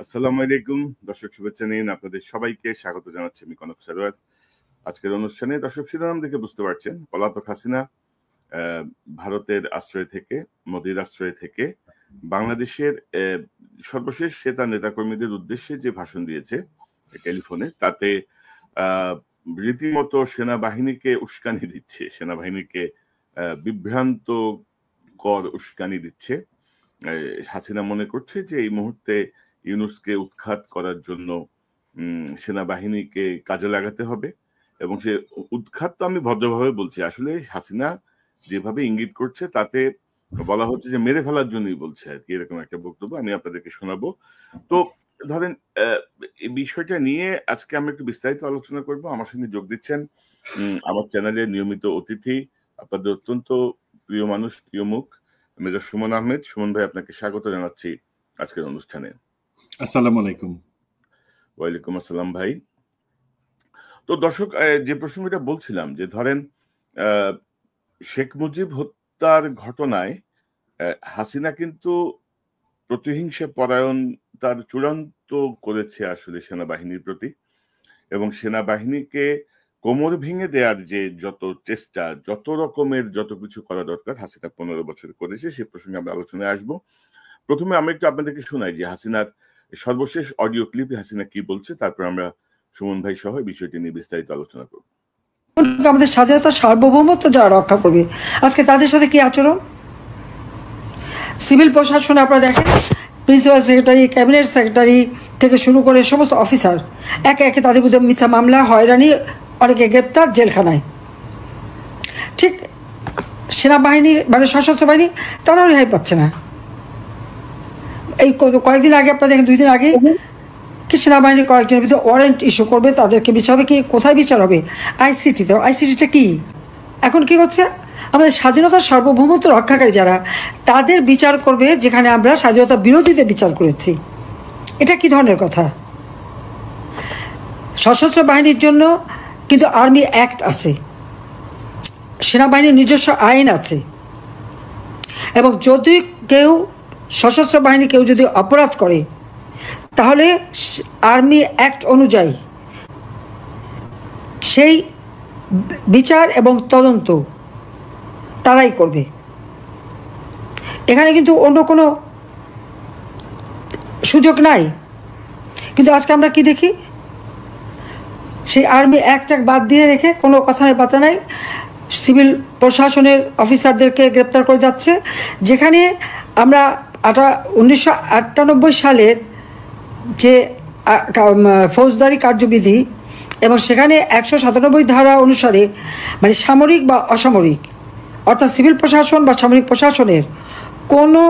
আসসালামু আলাইকুম দর্শক, শুভেচ্ছা নিন। আপনাদের সবাইকে স্বাগত জানাচ্ছি আমি কনক সারোয়ার। আজকের অনুষ্ঠানে দর্শক শিরোনাম দেখে বুঝতে পারছেন, পলাতক হাসিনা ভারতের আশ্রয় থেকে, মোদির আশ্রয় থেকে বাংলাদেশের সর্বশেষ সে তার নেতাকর্মীদের উদ্দেশ্যে যে ভাষণ দিয়েছে টেলিফোনে, তাতে রীতিমতো সেনাবাহিনীকে উস্কানি দিচ্ছে, সেনাবাহিনীকে বিভ্রান্তকর উস্কানি দিচ্ছে। হাসিনা মনে করছে যে এই মুহূর্তে ইউনূসকে উৎখাত করার জন্য সেনাবাহিনীকে কাজে লাগাতে হবে, এবং সে উৎখাত তো আমি ভদ্রভাবে বলছি, আসলে হাসিনা যেভাবে ইঙ্গিত করছে তাতে বলা হচ্ছে যে মেরে ফেলার জন্যই বলছে আর কি, এরকম একটা বক্তব্য আমি আপনাদেরকে শোনাবো। তো ধরেন এই বিষয়টা নিয়ে আজকে আমরা একটু বিস্তারিত আলোচনা করব। আমার সঙ্গে যোগ দিচ্ছেন আমার চ্যানেলের নিয়মিত অতিথি, আপনাদের অত্যন্ত প্রিয় মানুষ, প্রিয় মুখ, মেজর সুমন আহমেদ। সুমন ভাই, আপনাকে স্বাগত জানাচ্ছি আজকের অনুষ্ঠানে। আসসালামু আলাইকুম। ওয়ালাইকুম আসসালাম ভাই। তো দর্শক, যে প্রসঙ্গটা বলছিলাম যে ধরেন শেখ মুজিব হত্যার ঘটনায় হাসিনা কিন্তু প্রতিহিংসা পরায়ণ তার চূড়ান্ত করেছে আসলে সেনাবাহিনীর প্রতি, এবং সেনাবাহিনীকে কোমর ভেঙে দেওয়ার যে যত চেষ্টা, যত রকমের যত কিছু করা দরকার হাসিনা 15 বছর করেছে, সে প্রসঙ্গে আমরা আলোচনায় আসবো। প্রথমে আমরা একটু আপনাদেরকে শোনাই যে হাসিনার সর্বশেষ অডিও ক্লিপে হাসিনা কি বলছে, তারপর আমরা সুমন ভাই সহ বিষয়টি নিয়ে বিস্তারিত আলোচনা করব। আমাদের স্বাধীনতা সার্বভৌমত্ব যারা রক্ষা করবে, আজকে তাদের সাথে কি আচরণ? সিভিল প্রশাসনে আপনারা দেখেন, প্রিন্সিপাল সেক্রেটারি, ক্যাবিনেট সেক্রেটারি থেকে শুরু করে সমস্ত অফিসার একে একে তাদের বিরুদ্ধে মিথ্যা মামলা, হয়রানি, অনেকে গ্রেপ্তার, জেলখানায়। ঠিক সেনাবাহিনী মানে সশস্ত্র বাহিনী তারাও রেহাই পাচ্ছে না। এই কয়েকদিন আগে আপনারা দেখেন, 2 দিন আগে কি সেনাবাহিনীর কয়েকজনের বিরুদ্ধে ওয়ারেন্ট ইস্যু করবে, তাদেরকে বিচার হবে। কি কোথায় বিচার হবে? আইসিটিতে। আইসিটিটা কি এখন কি হচ্ছে? আমাদের স্বাধীনতার সার্বভৌমত্ব রক্ষাকারী যারা, তাদের বিচার করবে যেখানে আমরা স্বাধীনতা বিরোধীদের বিচার করেছি। এটা কি ধরনের কথা? সশস্ত্র বাহিনীর জন্য কিন্তু আর্মি অ্যাক্ট আছে, সেনাবাহিনীর নিজস্ব আইন আছে, এবং যদি কেউ সশস্ত্র বাহিনী কেউ যদি অপরাধ করে, তাহলে আর্মি অ্যাক্ট অনুযায়ী সেই বিচার এবং তদন্ত তারাই করবে। এখানে কিন্তু অন্য কোনো সুযোগ নাই। কিন্তু আজকে আমরা কি দেখি? সেই আর্মি অ্যাক্ট বাদ দিয়ে রেখে কোনো কথা নাই, বার্তা নাই, সিভিল প্রশাসনের অফিসারদেরকে গ্রেপ্তার করে যাচ্ছে। যেখানে আমরা 1998 সালের যে ফৌজদারি কার্যবিধি, এবং সেখানে 197 ধারা অনুসারে মানে সামরিক বা অসামরিক, অর্থাৎ সিভিল প্রশাসন বা সামরিক প্রশাসনের কোনো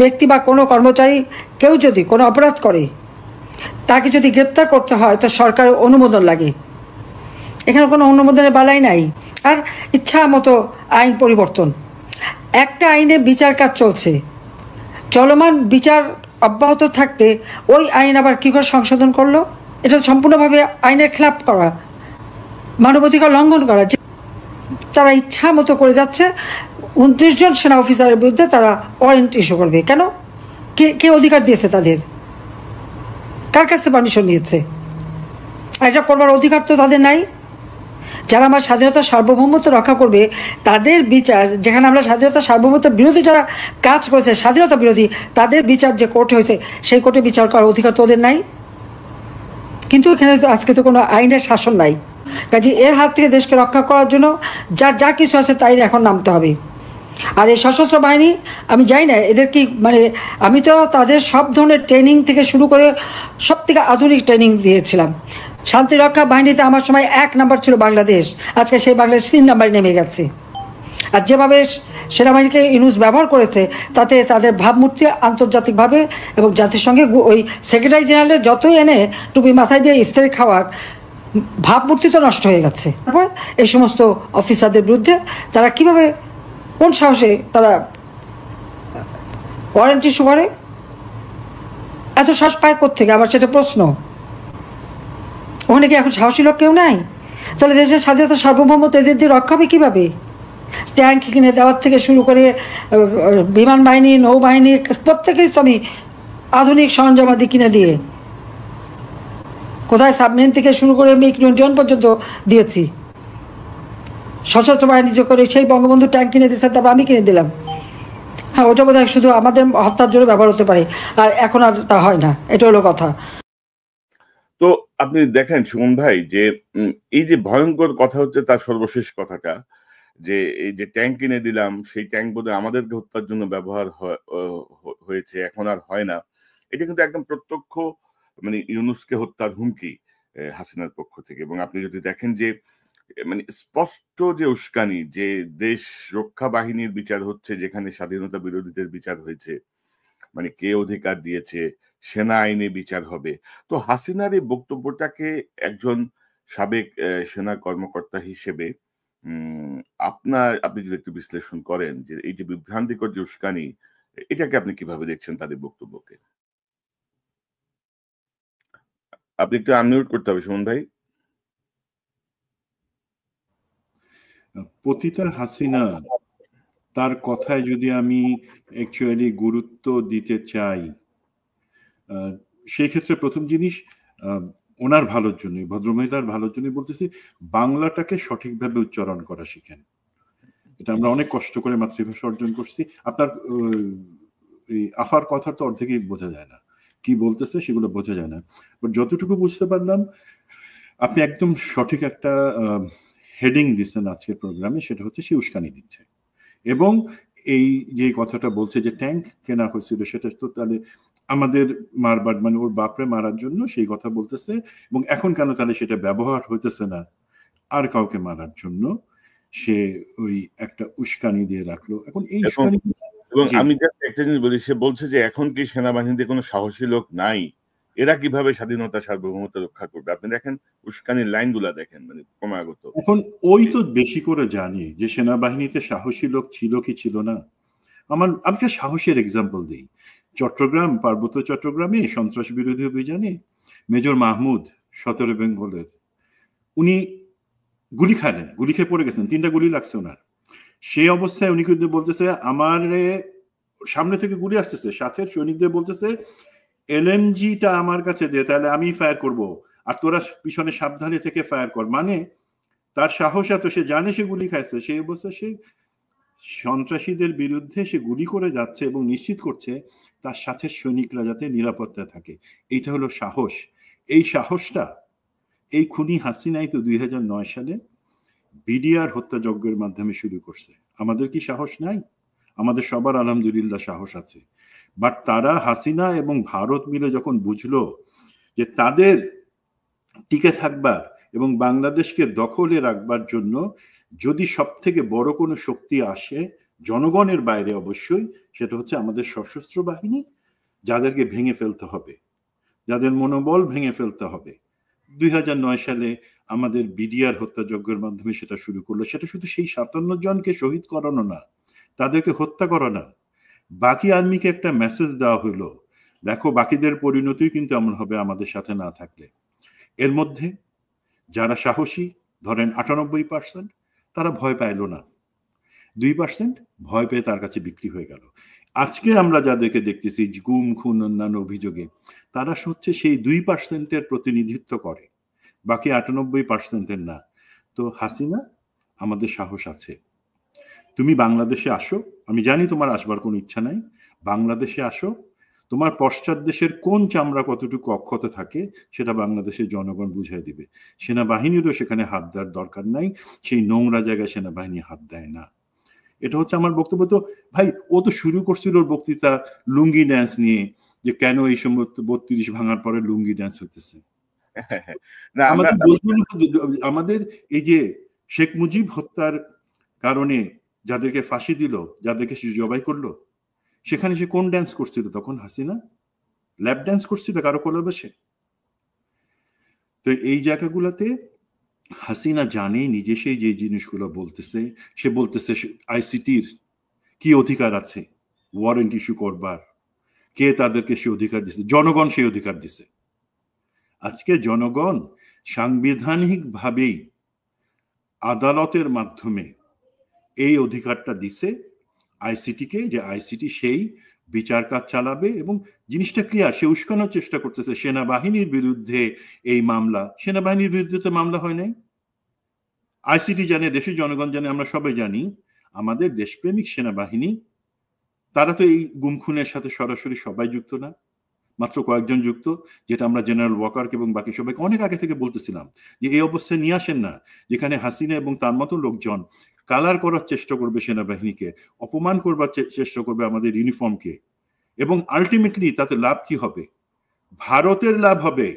ব্যক্তি বা কোনো কর্মচারী কেউ যদি কোনো অপরাধ করে, তাকে যদি গ্রেপ্তার করতে হয় তো সরকারের অনুমোদন লাগে। এখানে কোনো অনুমোদনের বালাই নাই। আর ইচ্ছা মতো আইন পরিবর্তন, একটা আইনের বিচার কাজ চলছে, চলমান বিচার অব্যাহত থাকতে ওই আইন আবার কী করে সংশোধন করলো? এটা সম্পূর্ণভাবে আইনের খেলাপ করা, মানবাধিকার লঙ্ঘন করা। তারা ইচ্ছা মতো করে যাচ্ছে। 29 জন সেনা অফিসারের বিরুদ্ধে তারা ওয়ারেন্ট ইস্যু করবে। কেন? কে অধিকার দিয়েছে তাদের? কার কাছ থেকে পারমিশন নিয়েছে? আর এটা করবার অধিকার তো তাদের নাই। যারা আমার স্বাধীনতার সার্বভৌমত্ব রক্ষা করবে, তাদের বিচার, যেখানে আমরা স্বাধীনতা সার্বভৌমত্বের বিরোধী যারা কাজ করেছে, স্বাধীনতা বিরোধী, তাদের বিচার যে কোর্টে হয়েছে, সেই কোর্টে বিচার করার অধিকার তো ওদের নাই। কিন্তু এখানে তো আজকে তো কোনো আইনের শাসন নাই। কাজে এর হাত থেকে দেশকে রক্ষা করার জন্য যা কিছু আছে তাই এখন নামতে হবে। আর এই সশস্ত্র বাহিনী, আমি জানি না এদের কি, মানে আমি তো তাদের সব ধরনের ট্রেনিং থেকে শুরু করে সব থেকে আধুনিক ট্রেনিং দিয়েছিলাম। শান্তিরক্ষা বাহিনীতে আমার সময় 1 নাম্বার ছিল বাংলাদেশ, আজকে সেই বাংলাদেশ 3 নাম্বারে নেমে গেছে। আর যেভাবে সেনাবাহিনীকে ইউনূস ব্যবহার করেছে, তাতে তাদের ভাবমূর্তি আন্তর্জাতিকভাবে এবং জাতিসংঘে ওই সেক্রেটারি জেনারেলের যতই এনে টুপি মাথায় দিয়ে ইফতারি খাওয়া, ভাবমূর্তি তো নষ্ট হয়ে গেছে। তারপর এই সমস্ত অফিসারদের বিরুদ্ধে তারা কিভাবে, কোন সাহসে তারা ওয়ারেন্ট ইস্যু করে? এত সাহস পায় কোত্থেকে? আবার সেটা প্রশ্ন। ওখানে কি এখন সাহসী লোক কেউ নাই? তাহলে দেশের স্বাধীনতা সার্বভৌমত্ব এদের দিয়ে রক্ষা হবে কীভাবে? ট্যাঙ্ক কিনে দেওয়ার থেকে শুরু করে বিমান বাহিনী, নৌবাহিনী, প্রত্যেকেরই তো আমি আধুনিক সরঞ্জামাদি কিনে দিয়ে, কোথায় সাবমেরিন থেকে শুরু করে মিগ 21 পর্যন্ত দিয়েছি। সশস্ত্র বাহিনী যোগ করে সেই বঙ্গবন্ধু ট্যাঙ্ক কিনে দিয়েছেন, তারপর আমি কিনে দিলাম। হ্যাঁ, ওটা বোধহয় শুধু আমাদের হত্যার জন্য ব্যবহার হতে পারে, আর এখন আর তা হয় না। এটা হলো কথা। তো আপনি দেখেন সুমন ভাই যে এই যে ভয়ঙ্কর কথা হচ্ছে তার সর্বশেষ কথাটা, যে এই যে ট্যাঙ্ক কিনে দিলাম, সেই ট্যাঙ্ক বোধহয় আমাদেরকে হত্যার জন্য ব্যবহার হয়েছে, এখন আর হয় না। এটা কিন্তু একদম প্রত্যক্ষ মানে ইউনূসকে হত্যার হুমকি হাসিনার পক্ষ থেকে। এবং আপনি যদি দেখেন যে মানে স্পষ্ট যে উস্কানি, যে দেশ রক্ষা বাহিনীর বিচার হচ্ছে যেখানে স্বাধীনতা বিরোধীদের বিচার হয়েছে, মানে কে অধিকার দিয়েছে, সেনা আইনে বিচার হবে। তো হাসিনার এই বক্তব্যটাকে একজন সাবেক সেনা কর্মকর্তা হিসেবে আপনি যদি একটু বিশ্লেষণ করেন যে এই যে বিভ্রান্তিকর যে উস্কানি, এটাকে আপনি কিভাবে দেখছেন তাদের বক্তব্যকে? আপনি একটু আনমিউট করতে হবে সুমন ভাই। পতিতা হাসিনা, তার কথায় যদি আমি অ্যাকচুয়ালি গুরুত্ব দিতে চাই, সেই ক্ষেত্রে প্রথম জিনিস ওনার ভালোর জন্য, ভদ্রমহিলার ভালোর জন্য বলতেছি, বাংলাটাকে সঠিকভাবে উচ্চারণ করা শিখেন। এটা আমরা অনেক কষ্ট করে মাতৃভাষা অর্জন করছি। আপনার এই আফার কথা তো অর্ধেকই বোঝা যায় না, কি বলতেছে সেগুলো বোঝা যায় না। বাট যতটুকু বুঝতে পারলাম, আপনি একদম সঠিক একটা হেডিং দিচ্ছেন আজকের প্রোগ্রামে, সেটা হচ্ছে সে উস্কানি দিচ্ছে। এবং এই যে কথাটা বলছে যে ট্যাঙ্ক কেনা হয়েছিল, সেটা তো তাহলে আমাদের মারবার, মানে ওর বাপরে মারার জন্য সেই কথা বলতেছে, এবং এখন কেন তাহলে সেটা ব্যবহার হইতেছে না আর কাউকে মারার জন্য, সে ওই একটা উস্কানি দিয়ে রাখলো। এখন এই উস্কানি, এবং আমি একটা জিনিস বলি, সে বলছে যে এখন কি সেনাবাহিনীতে কোনো সাহসী লোক নাই, এরা কিভাবে স্বাধীনতা সার্বভৌমত্ব রক্ষা করবে? আপনি দেখেন উস্কানির লাইনগুলা দেখেন, মানে ক্রমাগত। এখন ওই তো বেশি করে জানি যে সেনাবাহিনীতে সাহসী লোক ছিল কি ছিল না। আমি একটা সাহসের এক্সাম্পল দিই। চট্টগ্রাম, পার্বত্য চট্টগ্রামে সন্ত্রাস বিরোধী অভিযানে মেজর মাহমুদ 17 বেঙ্গলের, উনি গুলি খাইলেন, গুলি খেয়ে পড়ে গেছেন, 3টা গুলি লাগছে ওনার। সেই অবস্থায় উনি কিন্তু বলতেছে, আমার সামনে থেকে গুলি আসতেছে, সাথে সৈনিকদের বলতেছে এলএমজিটা আমার কাছে দে, তাহলে আমি ফায়ার করব, আর তোরা পিছনে সাবধানে থেকে ফায়ার কর। মানে তার সাহস এত, সে জানে সে গুলি খাইছে, সেই অবস্থা সে সন্ত্রাসীদের বিরুদ্ধে সে গুলি করে যাচ্ছে এবং নিশ্চিত করছে তার সাথে সৈনিকরা যাতে নিরাপত্তা থাকে। এইটা হলো সাহস। এই সাহসটা এই খুনি হাসিনাই তো 2009 সালে বিডিআর হত্যাযজ্ঞের মাধ্যমে শুরু করছে। আমাদের কি সাহস নাই? আমাদের সবার আলহামদুলিল্লাহ সাহস আছে। বাট তারা, হাসিনা এবং ভারত মিলে যখন বুঝলো যে তাদের টিকে থাকবার এবং বাংলাদেশকে দখলে রাখবার জন্য যদি সব থেকে বড় কোনো শক্তি আসে জনগণের বাইরে, অবশ্যই সেটা হচ্ছে আমাদের সশস্ত্র বাহিনী, যাদেরকে ভেঙে ফেলতে হবে, যাদের মনোবল ভেঙে ফেলতে হবে। 2009 সালে আমাদের বিডিআর হত্যাযজ্ঞের মাধ্যমে সেটা শুরু করলো। সেটা শুধু সেই 57 জনকে শহীদ করানো না, তাদেরকে হত্যা করা না, বাকি আর্মিকে একটা মেসেজ দেওয়া হলো, দেখো বাকিদের পরিণতি কিন্তু এমন হবে আমাদের সাথে না থাকলে। এর মধ্যে যারা সাহসী, ধরেন 98%, তারা ভয় পাইল না, 2% ভয় পেয়ে তার কাছে বিক্রি হয়ে গেল। আজকে আমরা যাদেরকে দেখতেছি গুম, খুন, অন্যান্য অভিযোগে, তারা হচ্ছে সেই 2%-এর প্রতিনিধিত্ব করে, বাকি 98%-এর না। তো হাসিনা, আমাদের সাহস আছে, তুমি বাংলাদেশে আসো, আমি জানি তোমার আসবার কোনো ইচ্ছা নাই, বাংলাদেশে আসো, তোমার পশ্চাৎ দেশের কোন চামড়া কতটুকু অক্ষত থাকে সেটা বাংলাদেশের জনগণ বুঝাই দিবে। সেনাবাহিনীরও সেখানে হাত দেওয়ার দরকার নাই, সেই নোংরা জায়গায় সেনাবাহিনী হাত দেয় না। এটা হচ্ছে আমার বক্তব্য। তো ভাই, ও তো শুরু করছিল ওর বক্তৃতা লুঙ্গি ড্যান্স নিয়ে, যে কেন এই সময় 32 ভাঙার পরে লুঙ্গি ড্যান্স হইতেছে। আমাদের এই যে শেখ মুজিব হত্যার কারণে যাদেরকে ফাঁসি দিল, যাদেরকে জবাই করলো, সেখানে সে কোন ড্যান্স করছিল তখন? হাসিনা ল্যাপ ড্যান্স করছিল কারো কোলে বসে। তো এই জায়গাগুলোতে হাসিনা জানে নিজে সেই যে জিনিসগুলো বলতেছে, সে বলতেছে আইসিটির কি অধিকার আছে ওয়ারেন্ট ইস্যু করবার, কে তাদেরকে সে অধিকার দিছে? জনগণ সেই অধিকার দিছে। আজকে জনগণ সাংবিধানিক ভাবেই আদালতের মাধ্যমে এই অধিকারটা দিছে আইসিটিকে, যে আইসিটি সেই বিচার কাজ চালাবে এবং জিনিসটা ক্লিয়ার। সে উস্কানোর চেষ্টা করতেছে সেনাবাহিনীর বিরুদ্ধে এই মামলা। সেনাবাহিনীর বিরুদ্ধে তো মামলা হয় নাই। আইসিটি জানে, দেশের জনগণ জানে, আমরা সবাই জানি আমাদের দেশপ্রেমিক সেনাবাহিনী তারা তো এই গুম খুনের সাথে সরাসরি সবাই যুক্ত না, মাত্র কয়েকজন যুক্ত, যেটা আমরা জেনারেল ওয়াকারকে এবং বাকি সবাইকে অনেক আগে থেকে বলতেছিলাম যে এই অবস্থায় নিয়ে আসেন না যেখানে হাসিনা এবং তার মতো লোকজন কালার করার চেষ্টা করবে সেনাবাহিনীকে, অপমান করবার চেষ্টা করবে আমাদের ইউনিফর্মকে, এবং আলটিমেটলি তাতে লাভ কি হবে? ভারতের লাভ হবে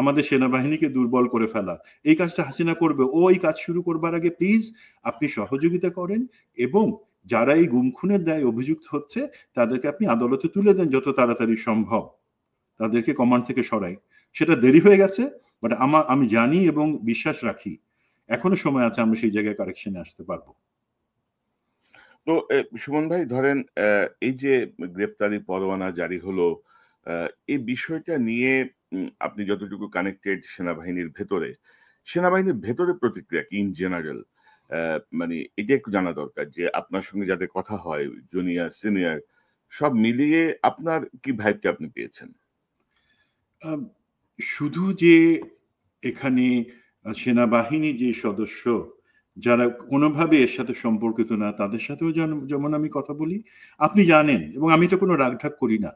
আমাদের সেনাবাহিনীকে দুর্বল করে ফেলা। এই কাজটা হাসিনা করবে। ও এই কাজ শুরু করবার আগে প্লিজ আপনি সহযোগিতা করেন এবং যারা এই গুম খুনের দায়ে অভিযুক্ত হচ্ছে তাদেরকে আপনি আদালতে তুলে দেন যত তাড়াতাড়ি সম্ভব, তাদেরকে কমান্ড থেকে সরাই। সেটা দেরি হয়ে গেছে, বাট আমি জানি এবং বিশ্বাস রাখি এখনো সময় আছে, আমরা সেই জায়গায় কারেকশনে আসতে পারবো। তো সুমন ভাই, ধরেন এই যে গ্রেপ্তারি পরোয়ানা জারি হলো, এই বিষয়টা নিয়ে আপনি যতটুকু কানেক্টেড সেনাবাহিনীর ভেতরে প্রতিক্রিয়া কি ইন জেনারেল? মানে এটা একটু জানা দরকার যে আপনার সঙ্গে যাদের কথা হয়, জুনিয়র সিনিয়র সব মিলিয়ে আপনার কি ভাইবটা আপনি পেয়েছেন? শুধু যে এখানে সেনাবাহিনী যে সদস্য যারা কোনোভাবে এর সাথে সম্পর্কিত না তাদের সাথেও যেমন আমি কথা বলি, আপনি জানেন, এবং আমি তো কোনো রাগঢাক করি না,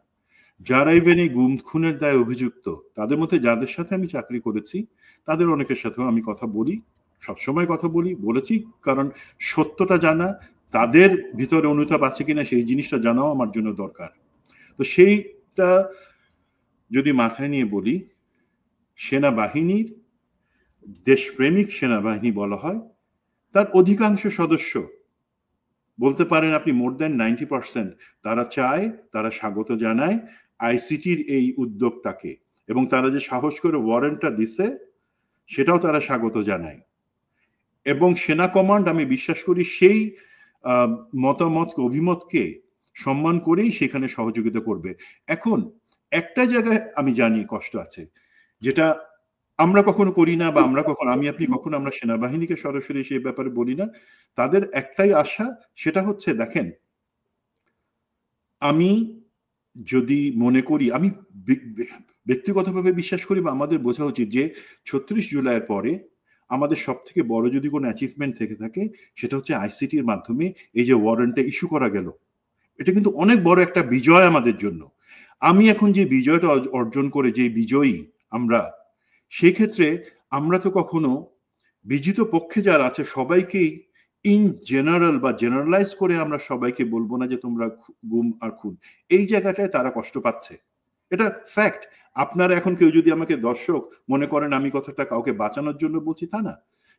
যারা ইভেন এই গুম খুনের দায়ে অভিযুক্ত তাদের মধ্যে যাদের সাথে আমি চাকরি করেছি তাদের অনেকের সাথেও আমি কথা বলি, সবসময় কথা বলেছি, কারণ সত্যটা জানা, তাদের ভিতরে অনুতাপ আছে কিনা সেই জিনিসটা জানাও আমার জন্য দরকার। তো সেইটা যদি মাথায় নিয়ে বলি, সেনাবাহিনীর দেশপ্রেমিক সেনাবাহিনী বলা হয়, তার অধিকাংশ সদস্য বলতে পারেন আপনি মোর দ্যান 90% তারা চায়, তারা স্বাগত জানায় আইসিটির এই উদ্যোগটাকে, এবং তারা যে সাহস করে ওয়ারেন্টটা দিছে সেটাও তারা স্বাগত জানায়। এবং সেনা কমান্ড আমি বিশ্বাস করি সেই মতামতকে, অভিমতকে সম্মান করেই সেখানে সহযোগিতা করবে। এখন একটা জায়গায় আমি জানি কষ্ট আছে, যেটা আমরা কখনো করি না, বা আমি আপনি কখনো আমরা সেনাবাহিনীকে সরাসরি সেই ব্যাপারে বলি না। তাদের একটাই আশা, সেটা হচ্ছে দেখেন, আমি যদি মনে করি, আমি ব্যক্তিগতভাবে বিশ্বাস করি বা আমাদের বোঝা উচিত যে 36 জুলাইয়ের পরে আমাদের সব থেকে বড় যদি কোনো অ্যাচিভমেন্ট থেকে থাকে সেটা হচ্ছে আইসিটির মাধ্যমে এই যে ওয়ারেন্টটা ইস্যু করা গেল। এটা কিন্তু অনেক বড় একটা বিজয় আমাদের জন্য। আমি এখন যে বিজয়টা অর্জন করে যে বিজয়ী আমরা, সেই ক্ষেত্রে আমরা তো কখনো বিজিত পক্ষে যারা আছে সবাইকেই ইন জেনারেল বা জেনারেলাইজ করে আমরা সবাইকে বলবো না যে তোমরা গুম আর খুন। এই জায়গাটায় তারা কষ্ট পাচ্ছে, এটা ফ্যাক্ট। আপনারা এখন কেউ যদি আমাকে দর্শক মনে করেন আমি কথাটা কাউকে বাঁচানোর জন্য বলছি, তা না।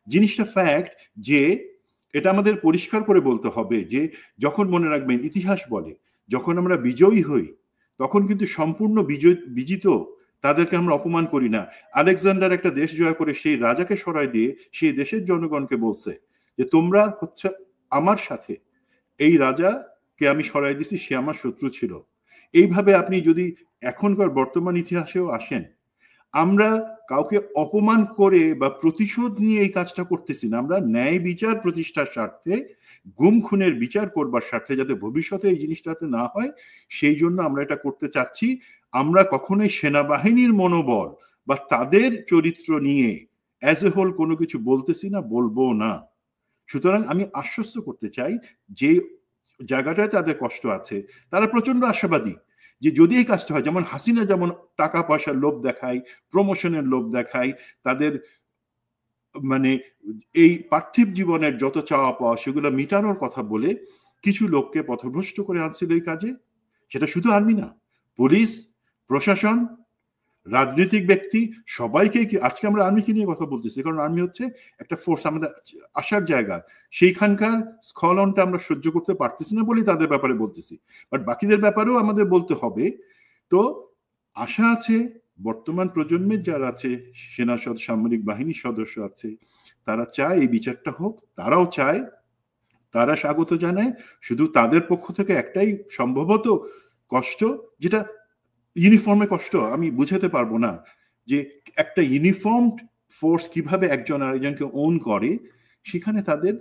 জিনিসটা ফ্যাক্ট যে এটা আমাদের পরিষ্কার করে বলতে হবে যে যখন, মনে রাখবেন, ইতিহাস বলে যখন আমরা বিজয়ী হই তখন কিন্তু সম্পূর্ণ বিজিত তাদেরকে আমরা অপমান করি না। আলেকজান্ডার একটা দেশ জয় করে সেই রাজাকে সরাই দিয়ে সেই দেশের জনগণকে বলছে যে তোমরা হচ্ছে আমার সাথে, এই রাজাকে আমি সরাই দিছি, সে আমার শত্রু ছিল। এইভাবে আপনি যদি এখনকার বর্তমান ইতিহাসেও আসেন, আমরা কাউকে অপমান করে বা প্রতিশোধ নিয়ে এই কাজটা করতেছি না। আমরা ন্যায় বিচার প্রতিষ্ঠার স্বার্থে, গুম খুনের বিচার করবার স্বার্থে, যাতে ভবিষ্যতে এই জিনিসটাতে না হয় সেই জন্য আমরা এটা করতে চাচ্ছি। আমরা কখনোই সেনাবাহিনীর মনোবল বা তাদের চরিত্র নিয়ে অ্যাজ এ হোল কোনো কিছু বলতেছি না, বলবো না। সুতরাং আমি আশ্বস্ত করতে চাই যে জায়গাটায় তাদের কষ্ট আছে, তারা প্রচন্ড আশাবাদী যে যদি এই কাজটা হয়, যেমন হাসিনা যেমন টাকা পয়সার লোভ দেখায়, প্রমোশনের লোভ দেখায়, তাদের মানে এই পার্থিব জীবনের যত চাওয়া পাওয়া সেগুলো মিটানোর কথা বলে কিছু লোককে পথভ্রষ্ট করে আনছিল এই কাজে। সেটা শুধু আর্মি না, পুলিশ, প্রশাসন, রাজনৈতিক ব্যক্তি, সবাইকে। আজকে আমরা আর্মিকে নিয়ে কথা বলতেছি কারণ আর্মি হচ্ছে একটা ফোর্স, আমাদের আসার জায়গা, সেইখানকার স্খলনটা আমরা সহ্য করতে পারতেছি না বলেই তাদের ব্যাপারে বলতেছি, বাট বাকিদের ব্যাপারেও আমাদের বলতে হবে। তো আশা আছে বর্তমান প্রজন্মের যারা আছে, সেনা সামরিক বাহিনীর সদস্য আছে, তারা চায় এই বিচারটা হোক, তারাও চায়, তারা স্বাগত জানায়। শুধু তাদের পক্ষ থেকে একটাই সম্ভবত কষ্ট, যেটা ইউনিফর্মে কষ্ট আমি বুঝাতে পারবো না, যে একটা ইউনিফর্মড ফোর্স কিভাবে একজন আরেকজনকে ওন করে, সেখানে তাদের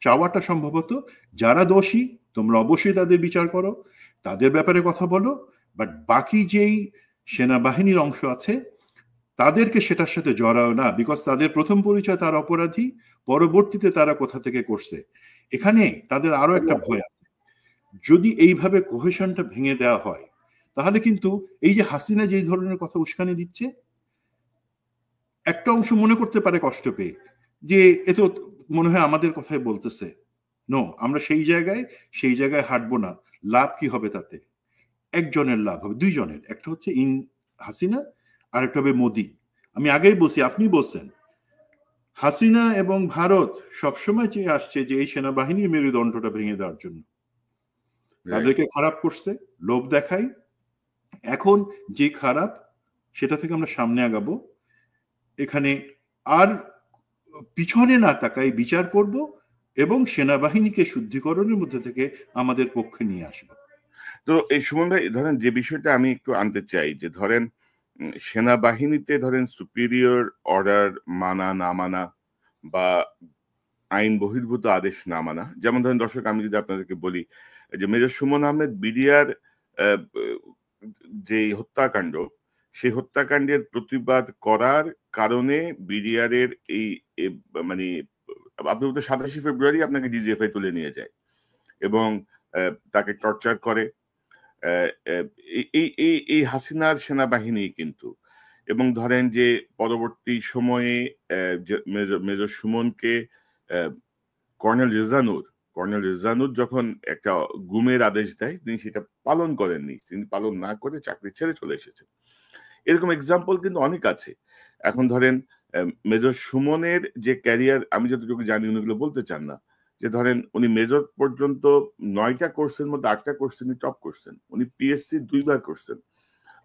চাওয়াটা সম্ভবত যারা দোষী তোমরা অবশ্যই তাদের বিচার করো, তাদের ব্যাপারে কথা বলো, বাট বাকি যেই সেনাবাহিনীর অংশ আছে তাদেরকে সেটার সাথে জড়াও না, বিকজ তাদের প্রথম পরিচয় তার অপরাধী, পরবর্তীতে তারা কোথা থেকে করছে। এখানে তাদের আরো একটা ভয় আছে, যদি এইভাবে কোহেশনটা ভেঙে দেওয়া হয় তাহলে কিন্তু এই যে হাসিনা যেই ধরনের কথা উস্কানি দিচ্ছে, একটা অংশ মনে করতে পারে কষ্ট পেয়ে যে এ তো মনে হয় আমাদের কথাই বলতেছে। নো, আমরা সেই জায়গায় হাঁটবো না। লাভ কি হবে তাতে? একজনের লাভ হবে, দুইজনের। একটা হচ্ছে হাসিনা, আর একটা হবে মোদি। আমি আগেই বলছি, আপনি বলছেন হাসিনা এবং ভারত সবসময় চেয়ে আসছে যে এই সেনাবাহিনীর মেরুদণ্ডটা ভেঙে দেওয়ার জন্য। তাদেরকে খারাপ করছে, লোভ দেখাই। এখন যে খারাপ সেটা থেকে আমরা সামনে আগাবো, এখানে আর পিছনে না তাকাই বিচার করব এবং সেনাবাহিনীকে শুদ্ধিকরণের মধ্যে থেকে আমাদের পক্ষে নিয়ে আসবো। তো এই সুমন ভাই, ধরেন যে বিষয়টা আমি একটু আনতে চাই, যে ধরেন সেনাবাহিনীতে ধরেন সুপিরিয়র অর্ডার মানা না মানা বা আইন বহির্ভূত আদেশ না মানা, যেমন ধরেন দর্শক আমি যদি আপনাদেরকে বলি যে মেজর সুমন আহমেদ বিডিআর যে হত্যাকাণ্ড, সেই হত্যাকাণ্ডের প্রতিবাদ করার কারণে বিডিআরের এই মানে আপনি বলতে 27 ফেব্রুয়ারি আপনাকে ডিজিএফআই তুলে নিয়ে যায় এবং তাকে টর্চার করে। এই হাসিনার সেনাবাহিনী কিন্তু, এবং ধরেন যে পরবর্তী সময়ে মেজর সুমনকে কর্নেল রেজানুর যখন একটা গুমের আদেশ দেয়, তিনি সেটা পালন করেননি, তিনি পালন না করে চাকরি ছেড়ে চলে এসেছেন। এরকম এক্সাম্পল কিন্তু অনেক আছে। এখন ধরেন মেজর সুমনের যে ক্যারিয়ার, আমি যতটুকু জানি উনি এগুলো বলতে চান না, যে ধরেন উনি মেজর পর্যন্ত 9টা কোর্সের মধ্যে 8টা কোর্স তিনি টপ করছেন, উনি পিএসসি 2বার করছেন।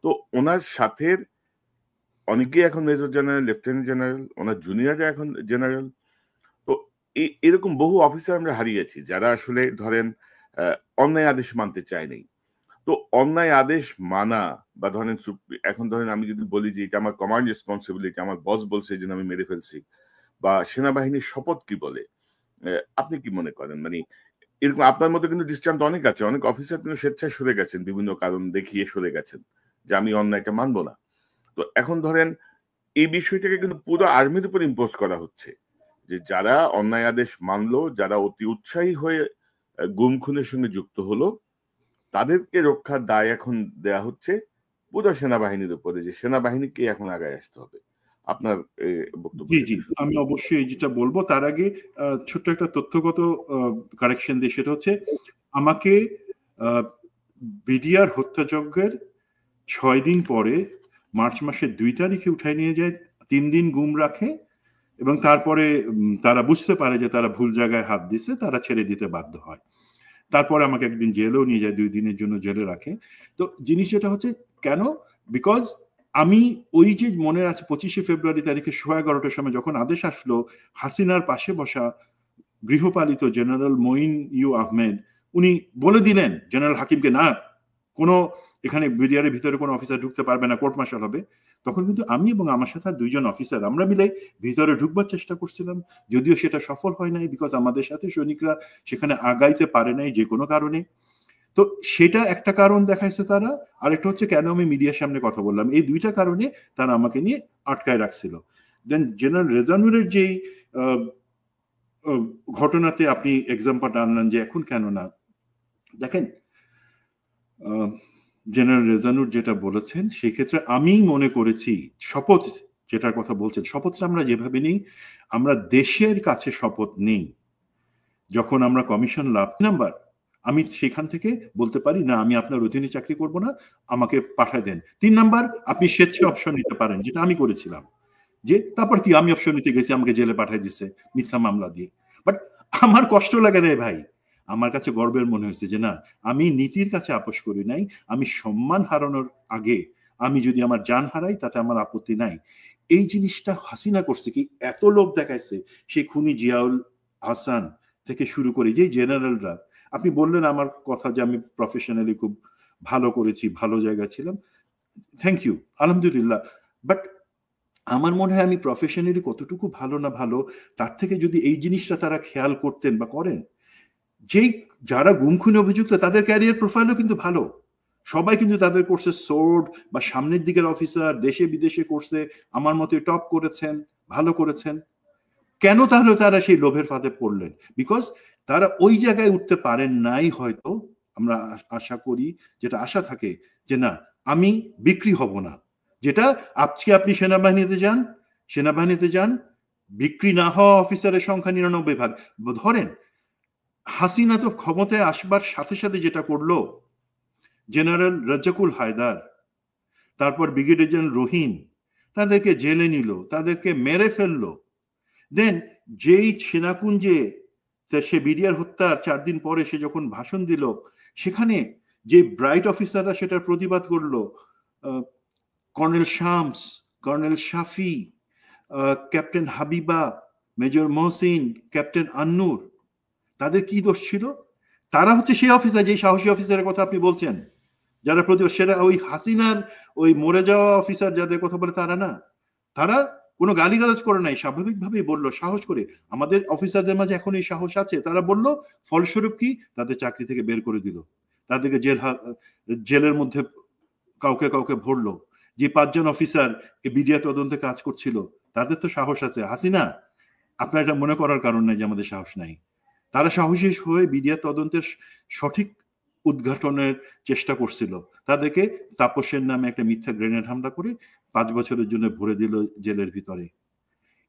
তো ওনার সাথে অনেকেই এখন মেজর জেনারেল, লেফটেন্যান্ট জেনারেল, ওনার জুনিয়ররা এখন জেনারেল। তো এরকম বহু অফিসার আমরা হারিয়েছি যারা আসলে ধরেন অন্যায় আদেশ মানতে চায়নি। তো অন্যায় আদেশ মানা বা ধরেন এখন ধরেন আমি যদি বলি যে এটা আমার কমান্ড রেসপন্সিবিলিটি, আমার বস বলছে যে আমি মেরে ফেলছি, বা সেনাবাহিনীর শপথ কি বলে, আপনি কি মনে করেন? মানে এরকম আপনার মধ্যে কিন্তু দৃষ্টান্ত অনেক আছে, অনেক অফিসার কিন্তু স্বেচ্ছায় সরে গেছেন, বিভিন্ন কারণ দেখিয়ে সরে গেছেন যে আমি অন্যায়টা মানবো না। তো এখন ধরেন এই বিষয়টাকে কিন্তু পুরো আর্মির উপর ইম্পোজ করা হচ্ছে, যে যারা অন্যায় আদেশ মানলো, যারা অতি উৎসাহী হয়ে গুম খুনের সঙ্গে যুক্ত হলো, তাদেরকে রক্ষার দায় এখন দেয়া হচ্ছে পুরো সেনাবাহিনীর উপরে, যে সেনাবাহিনীকে এখন আগায় আসতে হবে। আপনার বক্তব্য? জি, আমি অবশ্যই যেটা বলবো তার আগে ছোট্ট একটা তথ্যগত কারেকশন দিই। সেটা হচ্ছে, আমাকে বিডিআর হত্যাযজ্ঞের 6 দিন পরে মার্চ মাসের 2 তারিখে উঠায় নিয়ে যায়, 3 দিন গুম রাখে এবং তারপরে তারা বুঝতে পারে যে তারা ভুল জায়গায় হাত দিছে, তারা ছেড়ে দিতে বাধ্য হয়। তারপরে আমাকে একদিন জেলেও নিয়ে যায়, 2 দিনের জন্য জেলে রাখে। তো জিনিস যেটা হচ্ছে কেন, বিকজ আমি ওই যে মনে আছে 25 ফেব্রুয়ারি তারিখে 11:30টার সময় যখন আদেশ আসলো, হাসিনার পাশে বসা গৃহপালিত জেনারেল মঈন ইউ আহমেদ উনি বলে দিলেন জেনারেল হাকিমকে, না কোনো এখানে বিডিআরের ভিতরে কোনো অফিসার ঢুকতে পারবে না, কোর্ট মার্শাল হবে। তখন কিন্তু আমি এবং আমার সাথে আর 2জন অফিসার আমরা মিলে ভিতরে ঢুকবার চেষ্টা করছিলাম, যদিও সেটা সফল হয় নাই, বিকজ আমাদের সাথে সৈনিকরা সেখানে আগাইতে পারে নাই যে কোনো কারণে। তো সেটা একটা কারণ দেখাইছে তারা। আরেকটা হচ্ছে কেন আমি মিডিয়ার সামনে কথা বললাম, এই 2টা কারণে তারা আমাকে নিয়ে আটকায় রাখছিল। দেন জেনারেল রেজানুরের যেই ঘটনাতে আপনি এক্সাম্পলটা আনলেন যে এখন কেন না, দেখেন জেনারেল রেজানুর যেটা বলেছেন সেক্ষেত্রে আমি মনে করেছি শপথ যেটার কথা বলছেন, শপথটা আমরা যেভাবে নিই, আমরা দেশের কাছে শপথ নেই। যখন আমরা কমিশন লাভ নাম্বার, আমি সেখান থেকে বলতে পারি না আমি আপনার অধীনে চাকরি করব না, আমাকে পাঠায় দেন। 3 নাম্বার, আপনি স্বেচ্ছায় অপশন নিতে পারেন, যেটা আমি করেছিলাম। যে তারপর কি আমি অপশন নিতে গেছি, আমাকে জেলে পাঠায় দিচ্ছে মিথ্যা মামলা দিয়ে। বাট আমার কষ্ট লাগে রে ভাই, আমার কাছে গর্বের মনে হয়েছে যে না, আমি নীতির কাছে আপোষ করি নাই। আমি সম্মান হারানোর আগে আমি যদি আমার জান হারাই তাতে আমার আপত্তি নাই। এই জিনিসটা হাসিনা করছে কি, এত লোভ দেখাইছে, সেই খুনি জিয়াউল হাসান থেকে শুরু করে যে জেনারেলরা। আপনি বললেন আমার কথা যে আমি প্রফেশনালি খুব ভালো করেছি, ভালো জায়গায় ছিলাম, থ্যাংক ইউ, আলহামদুলিল্লাহ। বাট আমার মনে হয় আমি প্রফেশনালি কতটুকু ভালো না ভালো, তার থেকে যদি এই জিনিসটা তারা খেয়াল করতেন বা করেন, যেই যারা গুম খুনে অভিযুক্ত তাদের ক্যারিয়ার প্রোফাইলও কিন্তু ভালো, সবাই কিন্তু তাদের কোর্সে সোর্ড বা সামনের দিকের অফিসার, দেশে বিদেশে কোর্সে আমার মতে টপ করেছেন, ভালো করেছেন। কেন তাহলে তারা সেই লোভের ফাঁদে পড়লেন? বিকজ তারা ওই জায়গায় উঠতে পারেন নাই হয়তো, আমরা আশা করি, যেটা আশা থাকে যে না আমি বিক্রি হব না। যেটা আজকে আপনি সেনাবাহিনীতে যান, বিক্রি না হওয়া অফিসারের সংখ্যা 99 ভাগ। ধরেন হাসিনা তো ক্ষমতায় আসবার সাথে সাথে যেটা করলো, জেনারেল রাজ্জাকুল হায়দার, তারপর ব্রিগেডিয়ার জেনারেল রহিম, তাদেরকে জেলে নিল, তাদেরকে মেরে ফেললো। দেন যেই সেনাকুঞ্জে সে বিডিআর হত্যার 4 দিন পরে সে যখন ভাষণ দিল, সেখানে যে ব্রাইট অফিসাররা সেটার প্রতিবাদ করলো, colonel Shams, colonel Shafi, captain Habiba, major Mohsin, captain Annur, তাদের কি দোষ ছিল? তারা হচ্ছে সেই অফিসার, যে সাহসী অফিসারের কথা আপনি বলছেন, যারা প্রতিবাদ, সেটা ওই হাসিনার ওই মরে যাওয়া অফিসার যাদের কথা বলে তারা না। তারা কোনো গালিগালাজ করে নাই, স্বাভাবিকভাবেই বললো, সাহস করে। আমাদের অফিসারদের মাঝে এখন এই সাহস আছে। তারা বলল, ফলস্বরূপ কি? তাদের চাকরি থেকে বের করে দিল, তাদেরকে জেলের মধ্যে কাউকে কাউকে ভরলো। যে 5 জন অফিসার বিডিআর তদন্তে কাজ করছিল, তাদের তো সাহস আছে। হাসিনা, আপনার এটা মনে করার কারণ নাই যে আমাদের সাহস নাই। তারা সাহসী হয়ে বিডিআর তদন্তের সঠিক উদ্ঘাটনের চেষ্টা করছিল। তাদেরকে তাপসের নামে একটা মিথ্যা গ্রেনেড হামলা করে 5 বছরের জন্য ভরে দিল জেলের ভিতরে।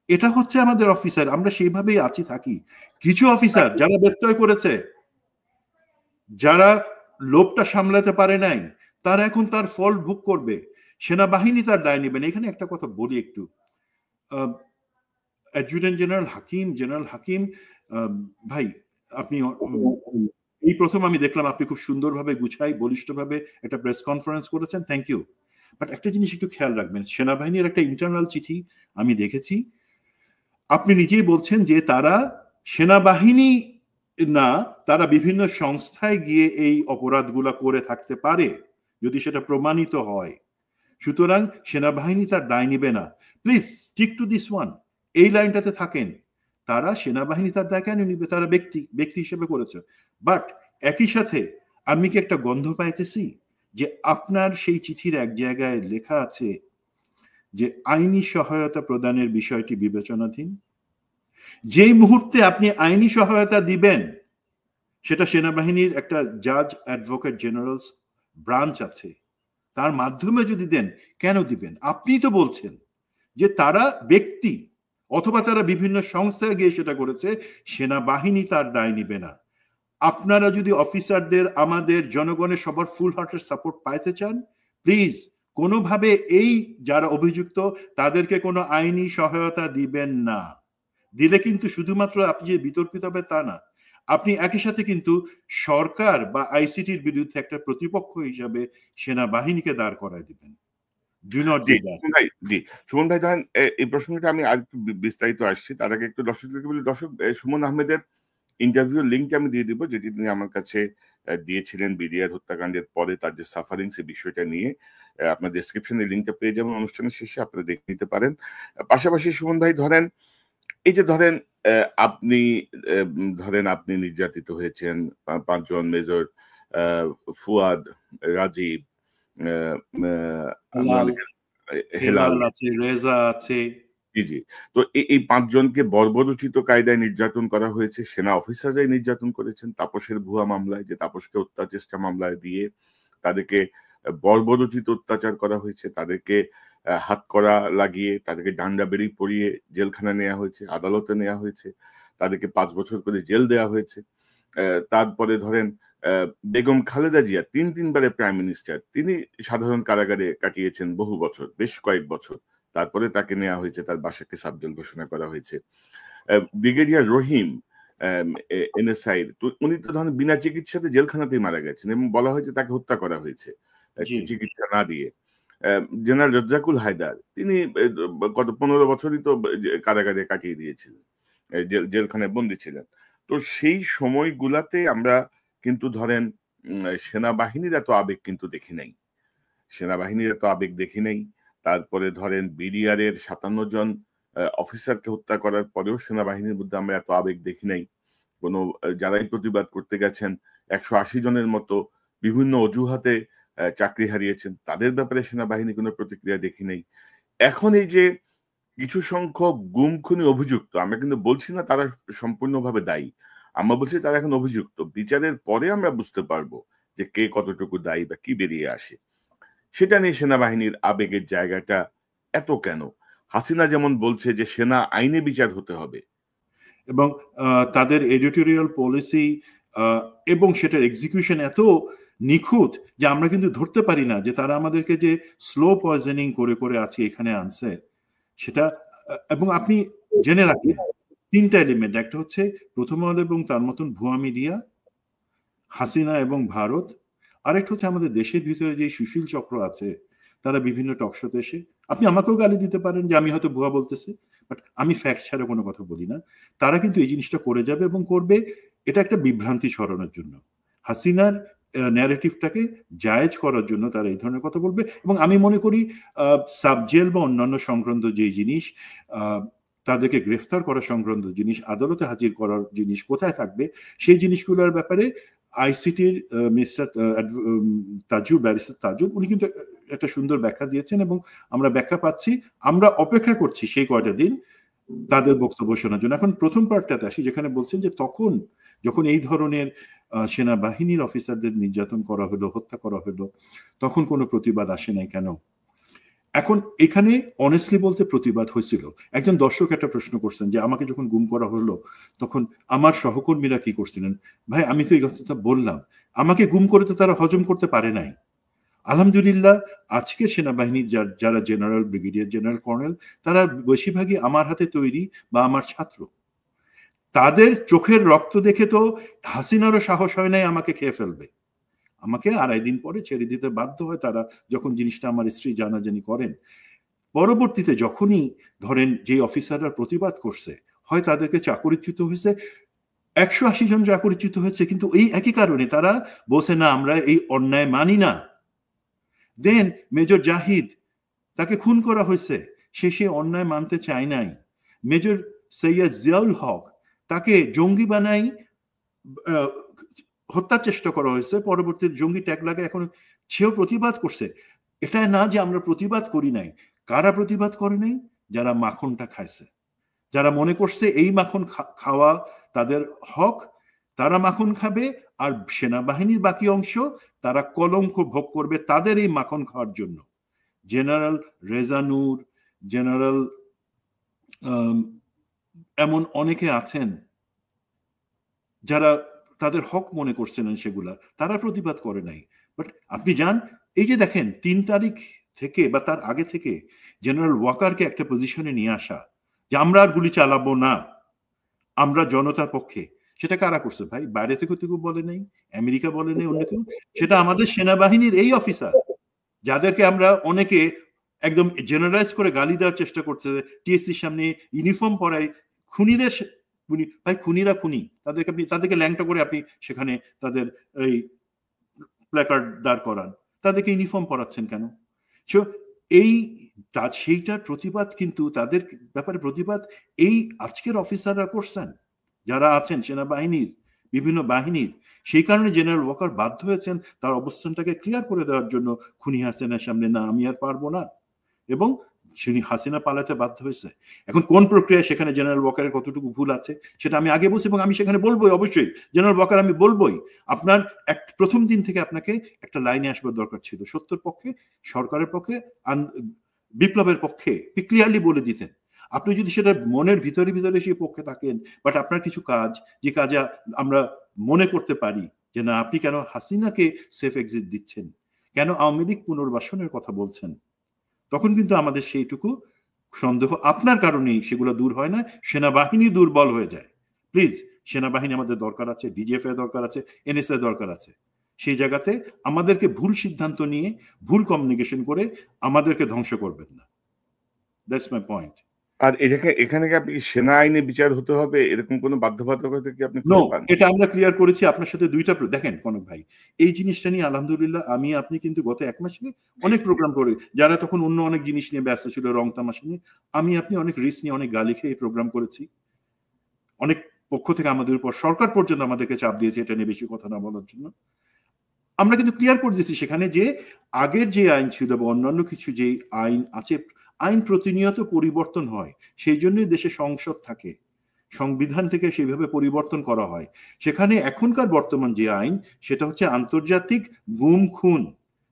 এটা হচ্ছে আমাদের অফিসার, আমরা সেইভাবেই আছি থাকি। কিছু অফিসার যারা ব্যত্যয় করেছে, যারা লোভটা সামলাতে পারে নাই, তারা এখন তার ফল ভোগ করবে। সেনাবাহিনী তার দায় নেবেন। এখানে একটা কথা বলি একটু, অ্যাডজুটেন্ট জেনারেল হাকিম, ভাই আপনি এই প্রথম আমি দেখলাম আপনি খুব সুন্দরভাবে গুছাই বলিষ্ঠভাবে একটা প্রেস কনফারেন্স করেছেন, থ্যাংক ইউ। বাট একটা জিনিস একটু খেয়াল রাখবেন, সেনাবাহিনীর একটা ইন্টারনাল চিঠি আমি দেখেছি, আপনি নিজেই বলছেন যে তারা সেনাবাহিনী না, তারা বিভিন্ন সংস্থায় গিয়ে এই অপরাধগুলা করে থাকতে পারে যদি সেটা প্রমাণিত হয়। সুতরাং সেনাবাহিনী তার দায় নিবে না। Please stick to this one, এই লাইনটাতে থাকেন। তারা সেনাবাহিনী তার দায় কেন নিবে? তারা ব্যক্তি হিসেবে করেছে। বাট একই সাথে আমি কি একটা গন্ধ পাইতেছি যে আপনার সেই চিঠির এক জায়গায় লেখা আছে যে আইনি সহায়তা প্রদানের বিষয়টি বিবেচনাধীন। যেই মুহূর্তে আপনি আইনি সহায়তা দিবেন, সেটা সেনাবাহিনীর একটা জাজ অ্যাডভোকেট জেনারেলস ব্রাঞ্চ আছে, তার মাধ্যমে যদি দেন, কেন দিবেন? আপনি তো বলছেন যে তারা ব্যক্তি অথবা তারা বিভিন্ন সংস্থায় গিয়ে সেটা করেছে, সেনাবাহিনী তার দায় নিবে না। আপনারা যদি অফিসারদের, আমাদের জনগণের সবার ফুল হার্টের সাপোর্ট পাইতে চান, প্লিজ কোনোভাবে এই যারা অভিযুক্ত তাদেরকে কোনো আইনি সহায়তা দিবেন না। দিলে কিন্তু শুধুমাত্র আপনি যে বিতর্কিত হবে তা না, আপনি একই সাথে কিন্তু সরকার বা আইসিটির বিরুদ্ধে একটা প্রতিপক্ষ হিসাবে সেনাবাহিনীকে দাঁড় করায় দিবেন। Do not do that. জি সুমন ভাই, ধরেন এই প্রসঙ্গটা আমি আর একটু বিস্তারিত আসছি, তার আগে একটু দর্শকদেরকে বলি, দর্শক সুমন আহমেদের ইন্টারভিউ লিঙ্ক আমি দিয়ে দিব, যেটি তিনি আমার কাছে দিয়েছিলেন বিডিআর হত্যাকাণ্ডের পরে তার যে সাফারিংস এই বিষয়টা নিয়ে। আপনার ডেসক্রিপশনে লিঙ্কটা পেয়ে যাবেন, অনুষ্ঠানের শেষে আপনারা দেখে নিতে পারেন। পাশাপাশি সুমন ভাই, ধরেন এই যে আপনি নির্যাতিত হয়েছেন, 5 জন মেজর ফুয়াদ, রাজীব, হেলাল আছে, রেজা আছে। জি। তো এই 5 জনকে বর্বরোচিত কায়দায় নির্যাতন করা হয়েছে, সেনা অফিসাররাই নির্যাতন করেছেন তাপসের ভুয়া মামলায়, যে তাপসকে হত্যা চেষ্টা মামলায় দিয়ে তাদেরকে বর্বরোচিত অত্যাচার করা হয়েছে, তাদেরকে হাতকড়া লাগিয়ে, তাদেরকে ডান্ডা বেড়ি পরিয়ে জেলখানা নেওয়া হয়েছে, আদালতে নেওয়া হয়েছে, তাদেরকে 5 বছর করে জেল দেওয়া হয়েছে। তারপরে ধরেন বেগম খালেদা জিয়া 3বারে প্রাইম মিনিস্টার, তিনি সাধারণ কারাগারে কাটিয়েছেন বহু বছর, বেশ কয়েক বছর। তারপরে তাকে নেওয়া হয়েছে, তার বাসাকে সাবজেল ঘোষণা করা হয়েছে। ব্রিগেডিয়ার রহিম এনএসআই, উনি তো ধরেন বিনা চিকিৎসাতে জেলখানাতেই মারা গেছেন এবং বলা হয়েছে তাকে হত্যা করা হয়েছে চিকিৎসা না দিয়ে। জেনারেল রাজ্জাকুল হায়দার, তিনি গত 15 বছরই তো কারাগারে কাটিয়ে দিয়েছিলেন, জেলখানায় বন্দী ছিলেন। তো সেই সময়গুলাতে আমরা কিন্তু ধরেন সেনাবাহিনীর এত আবেগ কিন্তু দেখি নাই, তারপরে ধরেন বিডিআর এর 57 জন অফিসারকে হত্যা করার পরেও সেনাবাহিনীর মধ্যে আমরা এত আবেগ দেখি নাই। কোনো যারাই প্রতিবাদ করতে গেছেন 180 জনের মতো বিভিন্ন অজুহাতে চাকরি হারিয়েছেন, তাদের ব্যাপারে সেনাবাহিনী কোনো প্রতিক্রিয়া দেখি নাই। এখন এই যে কিছু সংখ্যক গুম খুনি অভিযুক্ত, আমরা কিন্তু বলছি না তারা সম্পূর্ণভাবে দায়ী, আমরা বলছি তারা এখন অভিযুক্ত, বিচারের পরে আমরা বুঝতে পারবো যে কে কতটুকু দায়ী বা কি বেরিয়ে আসে। সেটা নিয়ে সেনাবাহিনীর আবেগের জায়গাটা এত কেন? হাসিনা যেমন বলছে যে সেনা আইনে বিচার হতে হবে, এবং তাদের এডিটোরিয়াল পলিসি এবং সেটার এক্সিকিউশন এত নিখুঁত যে আমরা কিন্তু ধরতে পারি না যে তারা আমাদেরকে যে স্লো পয়জনিং করে করে আজকে এখানে আনছে সেটা। এবং আপনি জেনে রাখেন 3টা এলিমেন্ট, একটা হচ্ছে প্রথম আলো এবং তার মতন ভুয়া মিডিয়া, হাসিনা এবং ভারত, আরেকটা হচ্ছে আমাদের দেশের ভিতরে যে সুশীল চক্র আছে তারা বিভিন্ন টকশোতে এসে, আপনি আমাকেও গালি দিতে পারেন যে আমি হয়তো ভুয়া বলতেছি, বাট আমি ফ্যাক্ট ছাড়া কোনো কথা বলি না, তারা কিন্তু এই জিনিসটা করে যাবে এবং করবে। এটা একটা বিভ্রান্তি ছড়ানোর জন্য, হাসিনার ন্যারেটিভটাকে জায়েজ করার জন্য তারা এই ধরনের কথা বলবে। এবং আমি মনে করি সাবজেল বা অন্যান্য সংক্রান্ত যে জিনিস, তাদেরকে গ্রেফতার করা সংক্রান্ত জিনিস, আদালতে হাজির করার জিনিস কোথায় থাকবে সেই জিনিসগুলোর ব্যাপারে আইসিটির মিস্টার তাজুল, ব্যারিস্টার তাজুল, উনি কিন্তু একটা সুন্দর ব্যাখ্যা দিয়েছেন এবং আমরা ব্যাখ্যা পাচ্ছি। আমরা অপেক্ষা করছি সেই কয়টা দিন তাদের বক্তব্য শোনার জন্য। এখন প্রথম পার্টটাতে আসি, যেখানে বলছেন যে তখন যখন এই ধরনের সেনাবাহিনীর অফিসারদের নির্যাতন করা হলো, হত্যা করা হলো, তখন কোনো প্রতিবাদ আসে নাই কেন? এখন এখানে অনেস্টলি বলতে প্রতিবাদ হয়েছিল। একজন দর্শক একটা প্রশ্ন করছেন যে আমাকে যখন গুম করা হলো তখন আমার সহকর্মীরা কি করছিলেন। ভাই, আমি তো এই কথাটা বললাম, আমাকে গুম করে তো তারা হজম করতে পারে নাই। আলহামদুলিল্লাহ আজকে সেনাবাহিনীর যারা জেনারেল, ব্রিগেডিয়ার জেনারেল, কর্নেল, তারা বেশিরভাগই আমার হাতে তৈরি বা আমার ছাত্র। তাদের চোখের রক্ত দেখে তো হাসিনারও সাহস হয় নাই আমাকে খেয়ে ফেলবে। আমাকে 2.5 দিন পরে ছেড়ে দিতে বাধ্য হয় তারা, যখন জিনিসটা আমার স্ত্রী জানাজানি করেন। পরবর্তীতে যখনই ধরেন যে অফিসাররা প্রতিবাদ করছে, হয় তাদেরকে চাকরিচ্যুত হয়েছে, 180 জন চাকরিচ্যুত হয়েছে, কিন্তু এই একই কারণে তারা বলছে না আমরা এই অন্যায় মানি না। দেন মেজর জাহিদ, তাকে খুন করা হয়েছে, সে অন্যায় মানতে চায় নাই। মেজর সৈয়দ জিয়াউল হক, তাকে জঙ্গি বানাই হত্যার চেষ্টা করা হয়েছে, পরবর্তীতে জঙ্গি ট্যাগ লাগে, এখন সেও প্রতিবাদ করছে। এটা না যে আমরা প্রতিবাদ করি নাই। কারা প্রতিবাদ করে নাই? যারা মাখনটা খাইছে, যারা মনে করছে এই মাখন খাওয়া তাদের হক, তারা মাখন খাবে, আর সেনাবাহিনীর বাকি অংশ তারা কলঙ্ক ভোগ করবে তাদের এই মাখন খাওয়ার জন্য। জেনারেল রেজানুর, জেনারেল এমন অনেকে আছেন যারা তাদের হক মনে করছিলেন, সেগুলা তারা প্রতিবাদ করে নাই। বাট আপনি যান, এই যে দেখেন 3 তারিখ থেকে বা তার আগে থেকে জেনারেল ওয়াকারকে একটা পজিশনে নিয়ে আসা যে আমরা আর গুলি চালাবো না, আমরা জনতার পক্ষে, সেটা কারা করছে ভাই? বাইরে থেকে কেউ বলে নাই, আমেরিকা বলে নাই, অন্য কেউ। সেটা আমাদের সেনাবাহিনীর এই অফিসার, যাদেরকে আমরা অনেকে একদম জেনারেলাইজ করে গালি দেওয়ার চেষ্টা করছে, টিএসসির সামনে ইউনিফর্ম পরায় খুনিদের। ভাই, খুনিরা খুনি, তাদেরকে ল্যাংটা করে আপনি সেখানে তাদের এই প্ল্যাকার্ড দাঁড় করান, তাদেরকে ইউনিফর্ম পরাচ্ছেন কেন? সো সেইটার প্রতিবাদ কিন্তু, তাদের ব্যাপারে প্রতিবাদ এই আজকের অফিসাররা করছেন, যারা আছেন সেনাবাহিনীর বিভিন্ন বাহিনীর। সেই কারণে জেনারেল ওয়াকার বাধ্য হয়েছেন তার অবস্থানটাকে ক্লিয়ার করে দেওয়ার জন্য খুনি হাসিনার সামনে, না আমি আর পারবো না, এবং হাসিনা পালাতে বাধ্য হয়েছে। এখন কোন প্রক্রিয়া, সেখানে জেনারেল ওয়াকারের কতটুকু ভুল আছে সেটা আমি আগে বলছি, এবং আমি সেখানে বলবোই, অবশ্যই জেনারেল ওয়াকার আমি বলবোই। আপনার প্রথম দিন থেকে আপনাকে একটা লাইনে আসবার দরকার ছিল, সত্যের পক্ষে, সরকারের পক্ষে, বিপ্লবের পক্ষে ক্লিয়ারলি বলে দিতেন। আপনি যদি সেটা মনের ভিতরে ভিতরে সেই পক্ষে থাকেন, বাট আপনার কিছু কাজ, যে কাজে আমরা মনে করতে পারি যে না, আপনি কেন হাসিনাকে সেফ এক্সিট দিচ্ছেন, কেন আওয়ামী লীগ পুনর্বাসনের কথা বলছেন, তখন কিন্তু আমাদের সেইটুকু সন্দেহ আপনার কারণেই সেগুলো দূর হয় না, সেনাবাহিনী দুর্বল হয়ে যায়। প্লিজ, সেনাবাহিনী আমাদের দরকার আছে, ডিজিএফ এর দরকার আছে, এনএসএ দরকার আছে। সেই জায়গাতে আমাদেরকে ভুল সিদ্ধান্ত নিয়ে, ভুল কমিউনিকেশন করে আমাদেরকে ধ্বংস করবেন না। That's my point. আর এখানে কি আপনি সেনা আইনে বিচার হতে হবে এরকম কোনো বাধ্যবাধকতা কি আপনি নো, এটা আমরা ক্লিয়ার করেছি আপনার সাথে। দুইটা দেখেন কনক ভাই, এই জিনিসটা নিয়ে আলহামদুলিল্লাহ আপনি কিন্তু গত 1 মাসে অনেক প্রোগ্রাম করে, যারা তখন অন্য অনেক জিনিস নিয়ে ব্যস্ত ছিল, রং তামাশা নিয়ে, আপনি অনেক রিস্ক নিয়ে, অনেক গালি খেয়ে প্রোগ্রাম করেছি, অনেক পক্ষ থেকে আমাদের উপর, সরকার পর্যন্ত আমাদেরকে চাপ দিয়েছে এটা নিয়ে বেশি কথা না বলার জন্য। আমরা কিন্তু ক্লিয়ার করে দিচ্ছি সেখানে যে আগের যে আইন ছিল বা অন্যান্য কিছু যে আইন আছে, আইন প্রতিনিয়ত পরিবর্তন হয়, সেই জন্যই দেশে সংসদ থাকে, সংবিধান থেকে সেইভাবে পরিবর্তন করা হয়। সেখানে এখনকার বর্তমান যে আইন সেটা হচ্ছে আন্তর্জাতিক গুম খুন,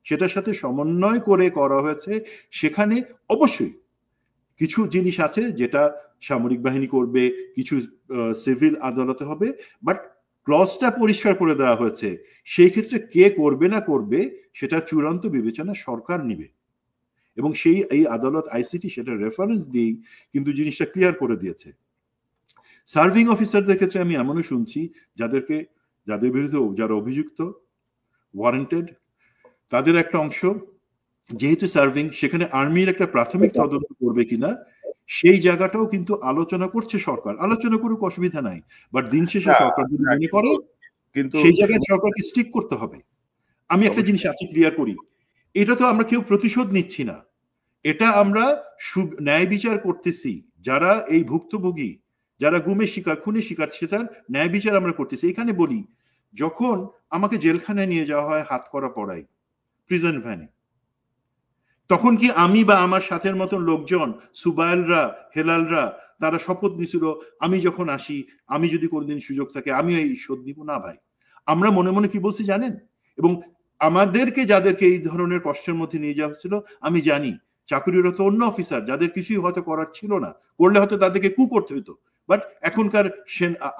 সেটার সাথে সমন্বয় করে করা হয়েছে। সেখানে অবশ্যই কিছু জিনিস আছে যেটা সামরিক বাহিনী করবে, কিছু সিভিল আদালতে হবে, বাট ক্লজটা পরিষ্কার করে দেওয়া হয়েছে। সেই ক্ষেত্রে কে করবে না করবে সেটা চূড়ান্ত বিবেচনা সরকার নিবে, এবং এই আদালত আইসিটি সেটা রেফারেন্স দিয়েই কিন্তু জিনিসটা ক্লিয়ার করে দিয়েছে। সার্ভিং অফিসারদের ক্ষেত্রে আমি এমনও শুনছি যাদের বিরুদ্ধে যারা অভিযুক্ত, ওয়ারেন্টেড, তাদের একটা অংশ যেহেতু সার্ভিং, সেখানে আর্মির একটা প্রাথমিক তদন্ত করবে কিনা সেই জায়গাটাও কিন্তু আলোচনা করছে সরকার। আলোচনা করুক, অসুবিধা নাই, বাট দিন শেষে সরকার যদি মনে করে কিন্তু সেই জায়গায় সরকারকে স্টিক করতে হবে। আমি একটা জিনিস আছে ক্লিয়ার করি, এটা তো আমরা কেউ প্রতিশোধ নিচ্ছি না, এটা আমরা ন্যায় বিচার করতেছি। যারা এই ভুক্তভোগী, যারা গুমের শিকার, খুনের শিকার, সেটার ন্যায় বিচার আমরা করতেছি। এখানে বলি, যখন আমাকে জেলখানায় নিয়ে যাওয়া হয় হাত করা পড়াই, প্রিজন ভ্যানে, তখন কি আমি বা আমার সাথের মতন লোকজন, সুবাইলরা, হেলালরা, তারা শপথ নিছিল আমি যখন আসি, আমি যদি কোনোদিন সুযোগ থাকে আমি এই শোধ নিব না? ভাই, আমরা মনে মনে কি বলছি জানেন? এবং আমাদেরকে যাদেরকে এই ধরনের কষ্টের মধ্যে নিয়ে যাওয়া হচ্ছিল, আমি জানি চাকরিরত অন্য অফিসার যাদের কিছুই হয়তো করার ছিল না, করলে হয়তো তাদেরকে কু করতে হতো, বাট এখনকার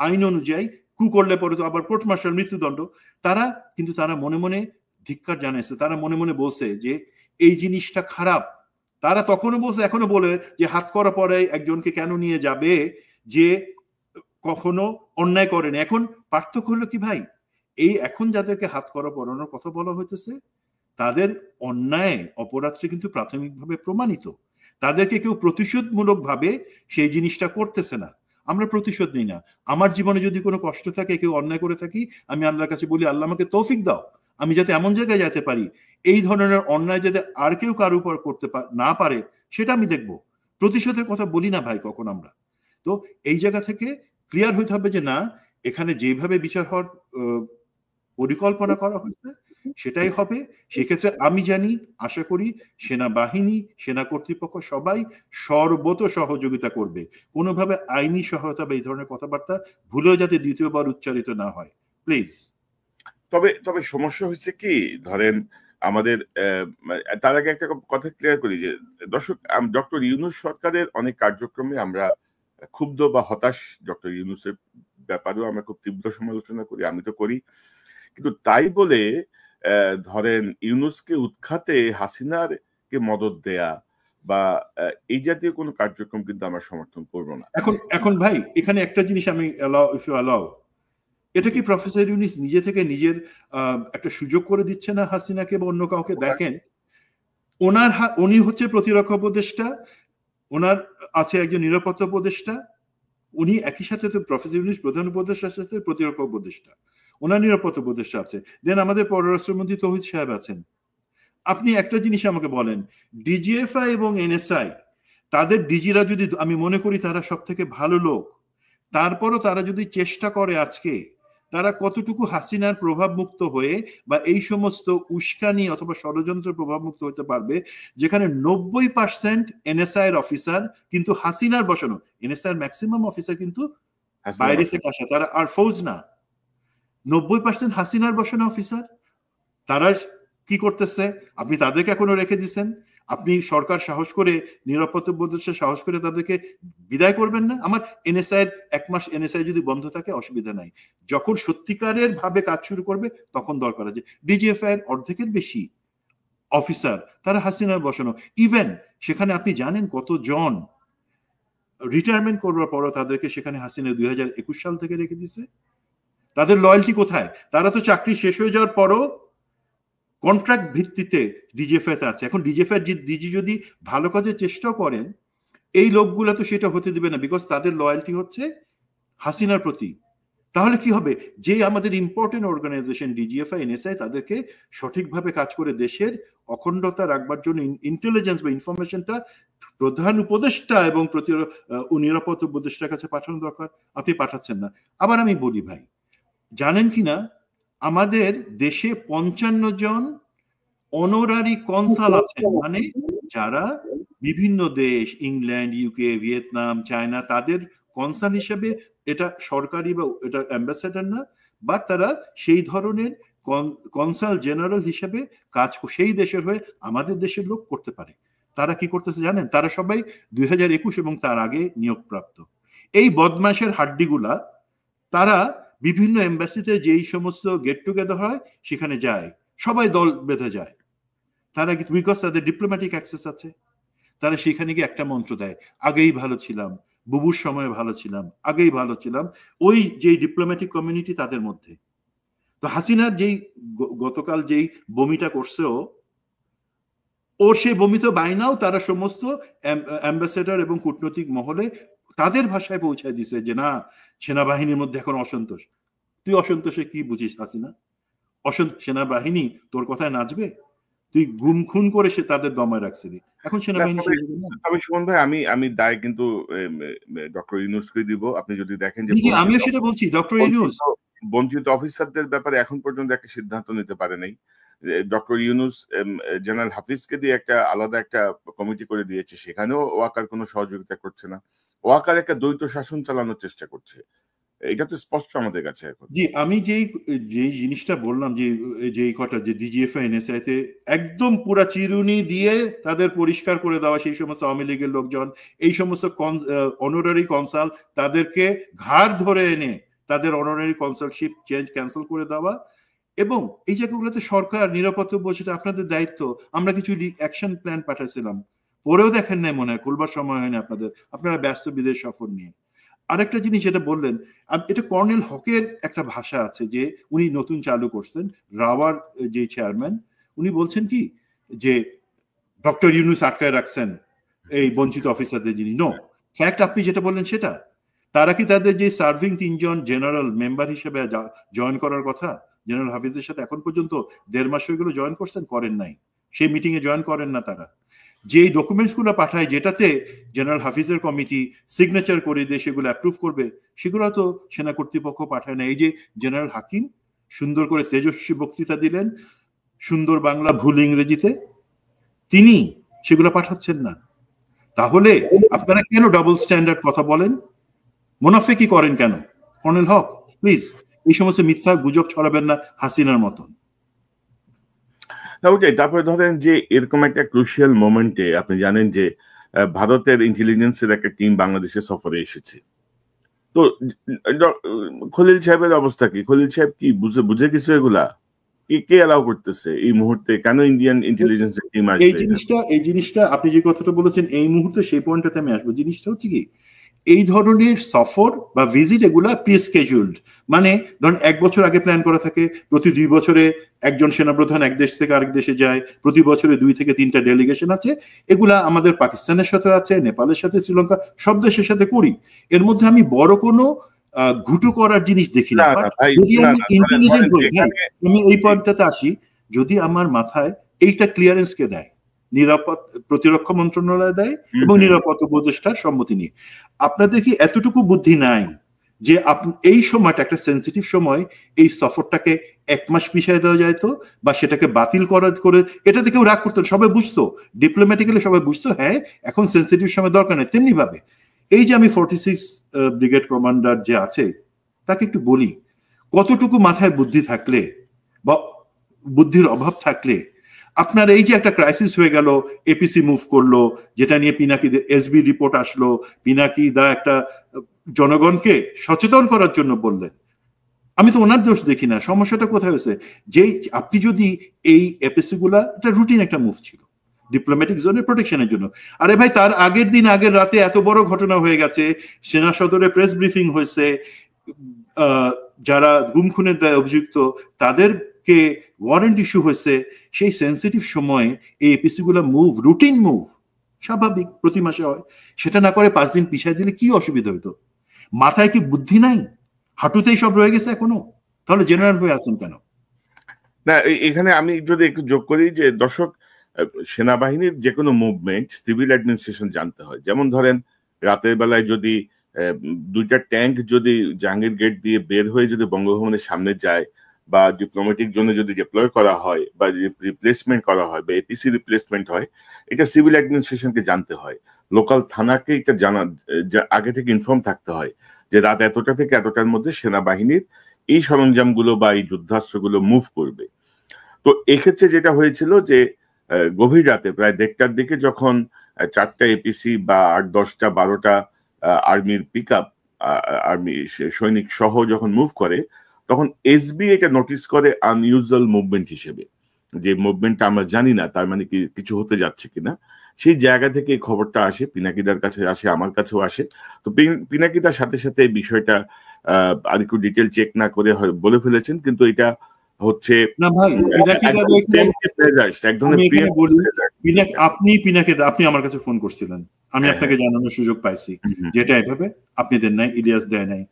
আইন অনুযায়ী কু করলে পরে তো আবার কোর্ট মার্শাল, মৃত্যুদণ্ড। তারা মনে মনে ধিক্কার জানাইছে, তারা মনে মনে বলছে যে এই জিনিসটা খারাপ। তারা তখনও বলছে, এখনো বলে যে হাত করা পরে একজনকে কেন নিয়ে যাবে যে কখনো অন্যায় করেনি। এখন পার্থক্য হলো কি ভাই, এই এখন যাদেরকে হাত করা পরানোর কথা বলা হইতেছে তাদের অন্যায় অপরাধটা কিন্তু প্রাথমিকভাবে প্রমাণিত, তাদেরকে কেউ প্রতিশোধমূলক ভাবে সেই জিনিসটা করতেছে না। আমরা প্রতিশোধ নিই না। আমার জীবনে যদি কোনো কষ্ট থাকে, কেউ অন্যায় করে থাকি, আমি আল্লাহর কাছে বলি আল্লাহ আমাকে তৌফিক দাও, আমি যাতে এমন জায়গায় যেতে পারি এই ধরনের অন্যায় যাতে আর কেউ কারো উপর করতে না পারে, সেটা আমি দেখব। প্রতিশোধের কথা বলি না ভাই কখন আমরা। তো এই জায়গা থেকে ক্লিয়ার হইতে হবে যে না, এখানে যেভাবে বিচার হওয়ার পরিকল্পনা করা হয়েছে সেটাই হবে। সেক্ষেত্রে আমি জানি, আশা করি সেনাবাহিনী, সেনা কর্তৃপক্ষ সবাই সর্বত সহযোগিতা করবে। কোনোভাবে আইনি সহায়তা বা এই ধরনের কথাবার্তা ভুলেও যাতে দ্বিতীয়বার উচ্চারিত না হয়, প্লিজ। তবে সমস্যা হচ্ছে কি, ধরেন আমাদের তার আগে একটা কথা ক্লিয়ার করি যে দর্শক, ডক্টর ইউনূস সরকারের অনেক কার্যক্রমে আমরা ক্ষুব্ধ বা হতাশ। ডক্টর ইউনূসের ব্যাপারেও আমরা খুব তীব্র সমালোচনা করি, আমি তো করি, কিন্তু তাই বলে ধরেন ইউনূসকে উৎখাতে হাসিনার কে মদদ দেয়া বা এই জাতীয় কোনো কার্যক্রম কিন্তু আমরা সমর্থন করবো না। এখন ভাই এখানে একটা জিনিস আমি অ্যালাউ, এটা কি প্রফেসর ইউনূস নিজে থেকে নিজের একটা সুযোগ করে দিচ্ছে না হাসিনাকে বা অন্য কাউকে? দেখেন, উনি হচ্ছে প্রতিরক্ষা উপদেষ্টা, ওনার আছে একজন নিরাপত্তা উপদেষ্টা, উনি একই সাথে তো প্রফেসর ইউনূস প্রধান উপদেষ্টার সাথে প্রতিরক্ষা উপদেষ্টা, ওনার নিরাপত্তা উপদেষ্টা আছে, দেন আমাদের পররাষ্ট্রমন্ত্রী তৌহিদ সাহেব আছেন। আপনি একটা জিনিস আমাকে বলেন, ডিজিএফআই এবং এনএসআই, তাদের ডিজিরা যদি, আমি মনে করি তারা সব থেকে ভালো লোক, তারপরও তারা যদি চেষ্টা করে আজকে, তারা কতটুকু হাসিনার প্রভাব মুক্ত হয়ে বা এই সমস্ত উস্কানি অথবা ষড়যন্ত্রের প্রভাব মুক্ত হতে পারবে, যেখানে 90% এনএসআই এর অফিসার কিন্তু হাসিনার বসানো। এনএসআই এর ম্যাক্সিমাম অফিসার কিন্তু বাইরে থেকে আসা, তারা আর ফৌজ না। 90% হাসিনার বসানো অফিসার, তারা কি করতেছে? আপনি তাদেরকে এখনো রেখে দিচ্ছেন? আপনি সরকার সাহস করে, নিরাপত্তা উপদেষ্টা সাহস করে তাদেরকে বিদায় করবেন না? আমার এনএসআই এর 1 মাস এনএসআই যদি বন্ধ থাকে অসুবিধা নাই, যখন সত্যিকারের ভাবে কাজ শুরু করবে তখন দরকার আছে। ডিজিএফআই এর অর্ধেকের বেশি অফিসার তারা হাসিনার বসানো। ইভেন সেখানে আপনি জানেন কতজন রিটায়ারমেন্ট করবার পরও তাদেরকে সেখানে হাসিনা 2021 সাল থেকে রেখে দিছে। তাদের লয়্যালটি কোথায়? তারা তো চাকরি শেষ হয়ে যাওয়ার পরও কন্ট্রাক্ট ভিত্তিতে ডিজিএফআইতে আছে। এখন ডিজিএফআই ডিজি যদি ভালো কাজের চেষ্টাও করেন, এই লোকগুলো তো সেটা হতে দিবে না, বিকজ তাদের লয়্যালটি হচ্ছে হাসিনার প্রতি। তাহলে কি হবে? যে আমাদের ইম্পর্টেন্ট অর্গানাইজেশন ডিজিএফআই, এনএসআই, তাদেরকে সঠিকভাবে কাজ করে দেশের অখণ্ডতা রাখবার জন্য ইন্টেলিজেন্স বা ইনফরমেশনটা প্রধান উপদেষ্টা এবং নিরাপত্তা উপদেষ্টার কাছে পাঠানো দরকার, আপনি পাঠাচ্ছেন না। আবার আমি বলি ভাই, জানেন কিনা আমাদের দেশে 55 জন অনারারি কনসাল আছেন, মানে যারা বিভিন্ন দেশ, ইংল্যান্ড, ইউকে, ভিয়েতনাম, চায়না, তাদের কনসাল হিসেবে, এটা সরকারি বা এটা অ্যাম্বাসেডার না, বাট তারা সেই ধরনের কনসাল জেনারেল হিসেবে কাজ সেই দেশের হয়ে আমাদের দেশের লোক করতে পারে। তারা কি করতেছে জানেন? তারা সবাই 2021 এবং তার আগে নিয়োগপ্রাপ্ত। এই বদমাশের হাড্ডিগুলা তারা বিভিন্ন এম্বাসিতে যেই সমস্ত গেট টুগেদার হয় সেখানে যায়, সবাই দল বেঁধে যায়। তারা বিকজ তাদের ডিপ্লোম্যাটিক অ্যাক্সেস আছে, তারা সেখানে গিয়ে একটা মন্ত্র দেয়, আগেই ভালো ছিলাম, বুবুর সময় ভালো ছিলাম, আগেই ভালো ছিলাম, ওই যে ডিপ্লোম্যাটিক কমিউনিটি তাদের মধ্যে। তো হাসিনার যেই গতকাল যেই বমিটা করছেও, ওর সেই বমিত বাইনাও তারা সমস্ত অ্যাম্বাসেডর এবং কূটনৈতিক মহলে তাদের ভাষায় পৌঁছায় দিছে যে না, সেনাবাহিনীর মধ্যে এখন অসন্তোষ। তুই অসন্তোষে কি বুঝিস হাসিনা? সেনাবাহিনী তোর কথায় নাচবে? তুই গুম খুন করে সে তাদের দমায় রাখছিলি, এখন সেনাবাহিনী। তবে সুমন ভাই, আমি দায় কিন্তু ডক্টর ইউনূসকে দিব। আপনি যদি দেখেন যে আমিও সেটা বলছি, ডক্টর ইউনূস বঞ্চিত অফিসারদের ব্যাপারে এখন পর্যন্ত একটা সিদ্ধান্ত নিতে পারে নাই। ডক্টর ইউনূস জেনারেল হাফিজকে দিয়ে একটা আলাদা একটা কমিটি করে দিয়েছে, সেখানেও ওয়াকার কোনো সহযোগিতা করছে না। ওয়াকার একটা দ্বৈত শাসন চালানোর চেষ্টা করছে, এটা তো স্পষ্ট আমাদের কাছে এখন। জি, আমি যেই জিনিসটা বললাম, যে কটা যে ডিজিএফআই এনএসআই তে একদম পুরা চিরুনি দিয়ে তাদের পরিষ্কার করে দেওয়া, সেই সমস্ত আওয়ামী লীগের লোকজন, এই সমস্ত অনারারি কনসাল, তাদেরকে ঘাড় ধরে এনে তাদের অনারারি কনসালশিপ ক্যান্সেল করে দেওয়া, এবং এই জায়গাগুলোতে সরকার নিরাপত্তা বলছে আপনাদের দায়িত্ব। আমরা কিছু অ্যাকশন প্ল্যান পাঠাইছিলাম, পরেও দেখেন নাই মনে হয়, খুলবার সময় হয়নি আপনারা ব্যস্ত বিদেশ সফর নিয়ে। আরেকটা জিনিস যেটা বললেন, এটা কর্নেল হকের একটা ভাষা আছে যে উনি নতুন চালু করছেন, রাওয়ার যে চেয়ারম্যান, উনি বলছেন কি যে ডক্টর ইউনূস আটকায় রাখছেন এই বঞ্চিত অফিসারদের যিনি। নো, ফ্যাক্ট আপনি যেটা বললেন সেটা। তারা কি তাদের যে সার্ভিং 3 জন জেনারেল মেম্বার হিসেবে জয়েন করার কথা, জেনারেল হাফিজের সাথে এখন পর্যন্ত 1.5 মাস হয়ে গেল জয়েন করছেন? করেন নাই, সেই মিটিং এ জয়েন করেন না। তারা যে ডকুমেন্টস গুলো পাঠায়, যেটাতে জেনারেল হাফিজের কমিটি সিগনেচার করে দিয়ে সেগুলো অ্যাপ্রুভ করবে, সেগুলো তো সেনা কর্তৃপক্ষ পাঠায় না। এই যে জেনারেল হাকিম সুন্দর করে তেজস্বী বক্তৃতা দিলেন সুন্দর বাংলা ভুল ইংরেজিতে, তিনি সেগুলো পাঠাচ্ছেন না। তাহলে আপনারা কেন ডাবল স্ট্যান্ডার্ড কথা বলেন? মুনাফিকি করেন কেন? কর্নেল হক, প্লিজ এই সমস্ত মিথ্যা গুজব ছড়াবেন না হাসিনার মতন। ওকে, তারপরে ধরেন যে এরকম একটা ক্রুশিয়াল মোমেন্টে আপনি জানেন যে ভারতের ইন্টেলিজেন্সের একটা টিম বাংলাদেশে সফরে এসেছে। তো খলিল সাহেবের অবস্থা কি? খলিল সাহেব কি বুঝে কিছু এগুলা? কে অ্যালাউ করতেছে এই মুহূর্তে? কেন ইন্ডিয়ান ইন্টেলিজেন্সের টিম আসবে? এই জিনিসটা আপনি যে কথাটা বলেছেন এই মুহূর্তে, সেই পয়েন্টটাতে আমি আসবো। জিনিসটা হচ্ছে কি, এই ধরনের সফর বা ভিজিট এগুলা প্রি স্কেজুলড, মানে ধরুন 1 বছর আগে প্ল্যান করা থাকে। প্রতি 2 বছরে একজন সেনাপ্রধান এক দেশ থেকে আরেক দেশে যায়, প্রতি বছরে 2 থেকে 3টা ডেলিগেশন আছে। এগুলা আমাদের পাকিস্তানের সাথে আছে, নেপালের সাথে, শ্রীলঙ্কা, সব দেশের সাথে করি। এর মধ্যে আমি বড় কোনো ঘুটু করার জিনিস দেখি না। যদি আমি ইন্টেলিজেন্ট হই, আমি এই পয়েন্টটাতে আসি, যদি আমার মাথায় এইটা ক্লিয়ারেন্স কে দেয়, প্রতিরক্ষা মন্ত্রণালয় দেয় এবং নিরাপত্তা উপদেষ্টার সম্মতি নিয়ে। আপনাদের কি এতটুকু বুদ্ধি নাই যে এই সময়টা একটা সেন্সিটিভ সময়, এই সফরটাকে 1 মাস পিছিয়ে দেওয়া যায় তো, বা সেটাকে বাতিল করে এটাতে কেউ রাগ করতো, সবাই বুঝতো, ডিপ্লোম্যাটিক্যালি সবাই বুঝতো হ্যাঁ এখন সেন্সিটিভ সময় দরকার নেই। তেমনি ভাবে এই যে আমি 46 ব্রিগেড কমান্ডার যে আছে তাকে একটু বলি, কতটুকু মাথায় বুদ্ধি থাকলে বা বুদ্ধির অভাব থাকলে আপনার এই যে একটা ক্রাইসিস হয়ে গেল, এপিসি মুভ করলো, যেটা নিয়ে পিনাকি এসবি রিপোর্ট আসলো, পিনাকি দা একটা জনগণকে সচেতন করার জন্য বললেন। আমি তো ওনার দোষ দেখি না। সমস্যাটা কোথায় হয়েছে, যে আপনি যদি এই এপিসি গুলা, এটা রুটিন একটা মুভ ছিল ডিপ্লোম্যাটিক জোনের প্রোটেকশনের জন্য। আরে ভাই, তার আগের দিন আগের রাতে এত বড় ঘটনা হয়ে গেছে, সেনা সদরে প্রেস ব্রিফিং হয়েছে, যারা গুম খুনের দায়ে অভিযুক্ত তাদেরকে ওয়ারেন্ট ইস্যু হয়েছে। সেই সেন্সিটিভ সময়ে এই এপিসি গুলা মুভ, রুটিন মুভ, স্বাভাবিক প্রতি মাসে হয়, সেটা না করে 5 দিন পিছিয়ে দিলে কি অসুবিধা হইতো? মাথায় কি বুদ্ধি নাই? হাঁটুতেই সব রয়ে গেছে এখনো? তাহলে জেনারেল হয়ে আছেন কেন? না, এখানে আমি যদি একটু যোগ করি যে দর্শক সেনাবাহিনীর যে কোনো মুভমেন্ট সিভিল অ্যাডমিনিস্ট্রেশন জানতে হয়। যেমন ধরেন রাতের বেলায় যদি দুইটা ট্যাঙ্ক যদি জাহাঙ্গীর গেট দিয়ে বের হয়ে যদি বঙ্গভবনের সামনে যায়, বা ডিপ্লোম্যাটিক জোনে যদি ডিপ্লয় করা হয়, বা রিপ্লেসমেন্ট করা হয়, বা এপিসি রিপ্লেসমেন্ট হয়, এটা সিভিল অ্যাডমিনিস্ট্রেশনকে জানতে হয়। লোকাল থানাকে এটা জানা আগে থেকে ইনফর্ম থাকতে হয় যে রাত এতটা থেকে এতটার মধ্যে সেনাবাহিনীর এই সরঞ্জামগুলো বা এই যুদ্ধাস্ত্রগুলো মুভ করবে। তো এক্ষেত্রে যেটা হয়েছিল যে গভীর রাতে প্রায় 1:30টার দিকে যখন 4টা এপিসি বা 8, 10টা 12টা আর্মির পিক আপ, আর্মি সৈনিক সহ যখন মুভ করে, তখন এসবি এটা নোটিস করে আনইউজুয়াল মুভমেন্ট হিসেবে, যে মুভমেন্টটা আমরা জানি না, তার মানে কি কিছু হতে যাচ্ছে কিনা। সেই জায়গা থেকে এই খবরটা আসে, পিনাকিদার কাছে আসে, আমার কাছেও আসে। তো পিনাকিদার সাথে সাথে এই বিষয়টা আর একটু ডিটেল চেক না করে বলে ফেলেছেন, কিন্তু এটা হচ্ছে না ভাই, আপনি আমার কাছে ফোন করছিলেন, আমি আপনাকে জানানোর সুযোগ পাইছি, যেটা এভাবে আপনি দেন নাই, ইলিয়াস দেয় নাই।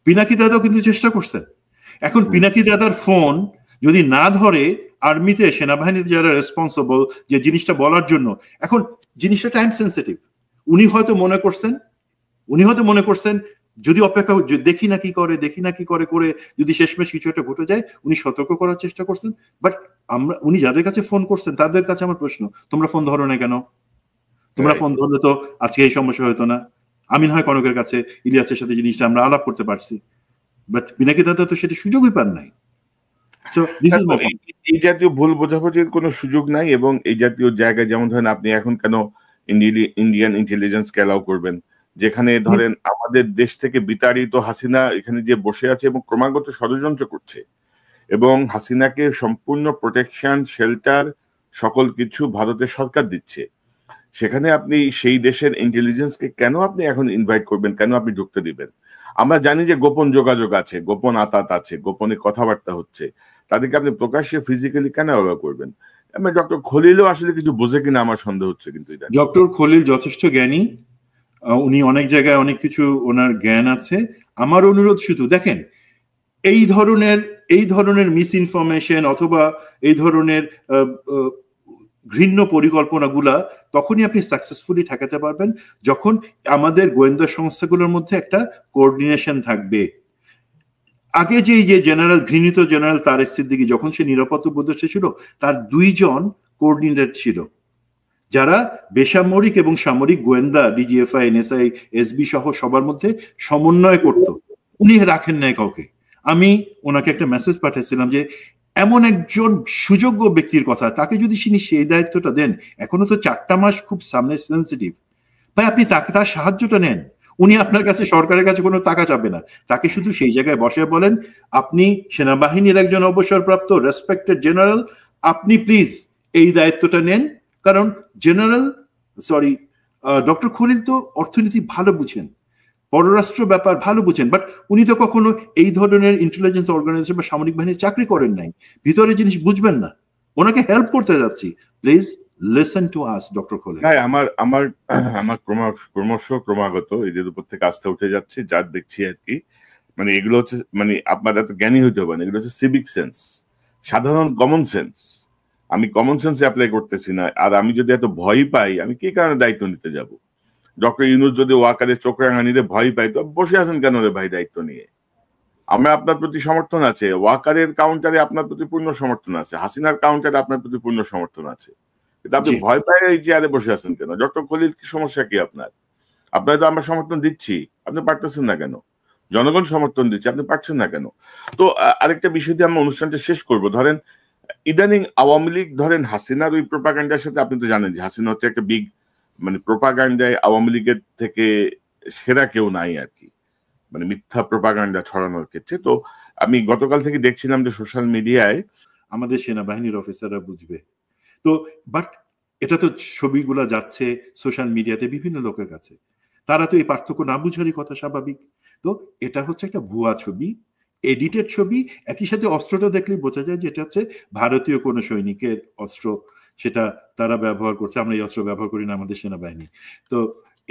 পিনাকি দাদাও কিন্তু চেষ্টা করছেন। এখন পিনাকি দাদার ফোন যদি না ধরে, আর্মিতে সেনাবাহিনীতে যারা রেসপন্সিবল যে জিনিসটা বলার জন্য, এখন জিনিসটা টাইম সেন্সিটিভ। উনি হয়তো মনে করছেন যদি অপেক্ষা দেখি না কি করে করে যদি শেষমেশ কিছু একটা ঘটে যায়, উনি সতর্ক করার চেষ্টা করছেন। বাট উনি যাদের কাছে ফোন করছেন তাদের কাছে আমার প্রশ্ন, তোমরা ফোন ধরো না কেন? তোমরা ফোন ধরলে তো আজকে এই সমস্যা হতো না। আমি না হয় কনকের কাছে ইলিয়াসের সাথে জিনিসটা আমরা আলাপ করতে পারছি, বাট পিনাকি দাদা তো সেটা সুযোগই পান নাই। এই জাতীয় ভুল বোঝাবুঝির কোনো সুযোগ নাই। এবং এই জাতীয় জায়গায় যেমন ধরেন আপনি এখন কেন ইন্ডিয়ান ইন্টেলিজেন্সকে অ্যালাউ করবেন, যেখানে ধরেন আমাদের দেশ থেকে বিতাড়িত হাসিনা এখানে যে বসে আছে এবং ক্রমাগত ষড়যন্ত্র করছে, এবং হাসিনাকে সম্পূর্ণ প্রোটেকশন, শেল্টার, সকল কিছু ভারতের সরকার দিচ্ছে, সেখানে আপনি সেই দেশের ইন্টেলিজেন্সকে কেন আপনি এখন ইনভাইট করবেন, কেন আপনি ঢুকতে দিবেন? আমরা জানি যে গোপন যোগাযোগ আছে, গোপন আতাত আছে, গোপনে কথাবার্তা হচ্ছে, তাদেরকে আপনি প্রকাশ্যে ফিজিক্যালি কেন অ্যালাউ করবেন? ডক্টর খলিলও আসলে কিছু বোঝে কিনা আমার সন্দেহ হচ্ছে। কিন্তু ডক্টর খলিল যথেষ্ট জ্ঞানী, উনি অনেক জায়গায় অনেক কিছু ওনার জ্ঞান আছে। আমার অনুরোধ শুধু দেখেন, এই ধরনের মিস ইনফরমেশন অথবা এই ধরনের ঘৃণ্য পরিকল্পনাগুলা তখনই আপনি সাকসেসফুলি ঠেকাতে পারবেন যখন আমাদের গোয়েন্দা সংস্থাগুলোর মধ্যে একটা কোঅর্ডিনেশন থাকবে। আগে যে ঘৃণিত জেনারেল তারেক সিদ্দিকী যখন সে নিরাপত্তা উপদেষ্টা ছিল, তার 2 জন কোঅর্ডিনেটর ছিল যারা বেসামরিক এবং সামরিক গোয়েন্দা, ডিজিএফআই, এনএসআই, এসবি সহ সবার মধ্যে সমন্বয় করত। উনি রাখেন নাই কাউকে। আমি ওনাকে একটা মেসেজ পাঠিয়েছিলাম যে এমন একজন সুযোগ্য ব্যক্তির কথা, তাকে যদি তিনি সেই দায়িত্বটা দেন, এখনো তো 4টা মাস খুব সামনে সেন্সিটিভ, ভাই আপনি তার সাহায্যটা নেন। উনি আপনার কাছে, সরকারের কাছে কোনো টাকা চাবে না, তাকে শুধু সেই জায়গায় বসে বলেন, আপনি সেনাবাহিনীর একজন অবসরপ্রাপ্ত রেসপেক্টেড জেনারেল, আপনি প্লিজ এই দায়িত্বটা নেন। কারণ ডক্টর খলিল তো অর্থনীতি ভালো বুঝেন, পররাষ্ট্র ব্যাপার ভালো বুঝেন, বাট উনি তো কখনো এই ধরনের ইন্টেলিজেন্স অর্গানাইজেশন বা সামরিক বাহিনীর চাকরি করেন নাই, ভিতরে জিনিস বুঝবেন না। ওনাকে হেল্প করতে যাচ্ছি, please listen to us doctor Khalil. আমার ক্রমাগত এদের উপর থেকে আস্থা উঠে যাচ্ছে, যা দেখছি আর কি। মানে এগুলো হচ্ছে, মানে আপনার এত জ্ঞানী হইতে হবে না, এগুলো হচ্ছে সিভিক সেন্স, সাধারণ কমন সেন্স। আমি কমন সেন্স অ্যাপ্লাই করতেছি না। আর আমি যদি এত ভয় পাই, আমি কি কারণে দায়িত্ব নিতে যাব? ডক্টর ইউনূস যদি ওয়াকারে চোখ রাঙা নিতে ভয় পাই, তো বসে আছেন কেন রে ভাই দায়িত্ব নিয়ে? আমরা আপনার প্রতি সমর্থন আছে, ওয়াকারের কাউন্টারে আপনার প্রতি পূর্ণ সমর্থন আছে, হাসিনার কাউন্টারে আপনার প্রতি পূর্ণ সমর্থন আছে, কিন্তু আপনি ভয় পাই এই চেয়ারে বসে আছেন কেন? ডক্টর খলিল, কি সমস্যা কি আপনার? আপনার তো আমরা সমর্থন দিচ্ছি, আপনি পারতেছেন না কেন? জনগণ সমর্থন দিচ্ছে, আপনি পারছেন না কেন? তো আরেকটা বিষয় দিয়ে আমরা অনুষ্ঠানটা শেষ করব। ধরেন ইদানিং আওয়ামী লীগ, ধরেন হাসিনার ওই প্রোপাগান্ডার সাথে, আপনি তো জানেন যে হাসিনা হচ্ছে একটা বিগ, মানে প্রোপাগান্ডায় আওয়ামী লীগের থেকে সেরা কেউ নাই আর কি, মানে মিথ্যা প্রোপাগান্ডা ছড়ানোর ক্ষেত্রে। তো আমি গতকাল থেকে দেখছিলাম যে সোশ্যাল মিডিয়ায়, আমাদের সেনাবাহিনীর অফিসাররা বুঝবে তো, বাট এটা তো ছবিগুলা যাচ্ছে সোশ্যাল মিডিয়াতে বিভিন্ন লোকের কাছে, তারা তো এই পার্থক্য না বুঝারই কথা, স্বাভাবিক। তো এটা হচ্ছে একটা ভুয়া ছবি, এডিটেড ছবি। একই সাথে অস্ত্রটা দেখলেই বোঝা যায় যে এটা হচ্ছে ভারতীয় কোনো সৈনিকের অস্ত্র, সেটা তারা ব্যবহার করছে। আমরা এই অস্ত্র ব্যবহার করি না আমাদের সেনাবাহিনী। তো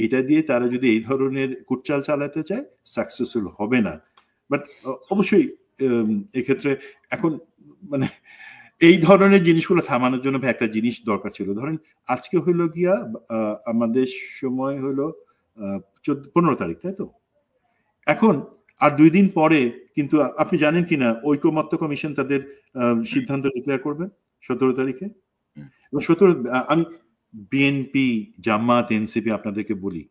এটা দিয়ে তারা যদি এই ধরনের কুটচাল চালাতে চায়, সাকসেসফুল হবে না। বাট অবশ্যই এক্ষেত্রে এখন মানে এই ধরনের জিনিসগুলো থামানোর জন্য ভাই একটা জিনিস দরকার ছিল। ধরেন আজকে হইলো গিয়া আমাদের সময় হলো 15 তারিখ, তাই তো? এখন আর 2 দিন পরে কিন্তু আপনি জানেন কিনা ঐকমত্য কমিশন তাদের সিদ্ধান্ত ডিক্লেয়ার করবে 17 তারিখে। এবং 17 আমি বিএনপি, জামাত, এনসিপি আপনাদেরকে বলি,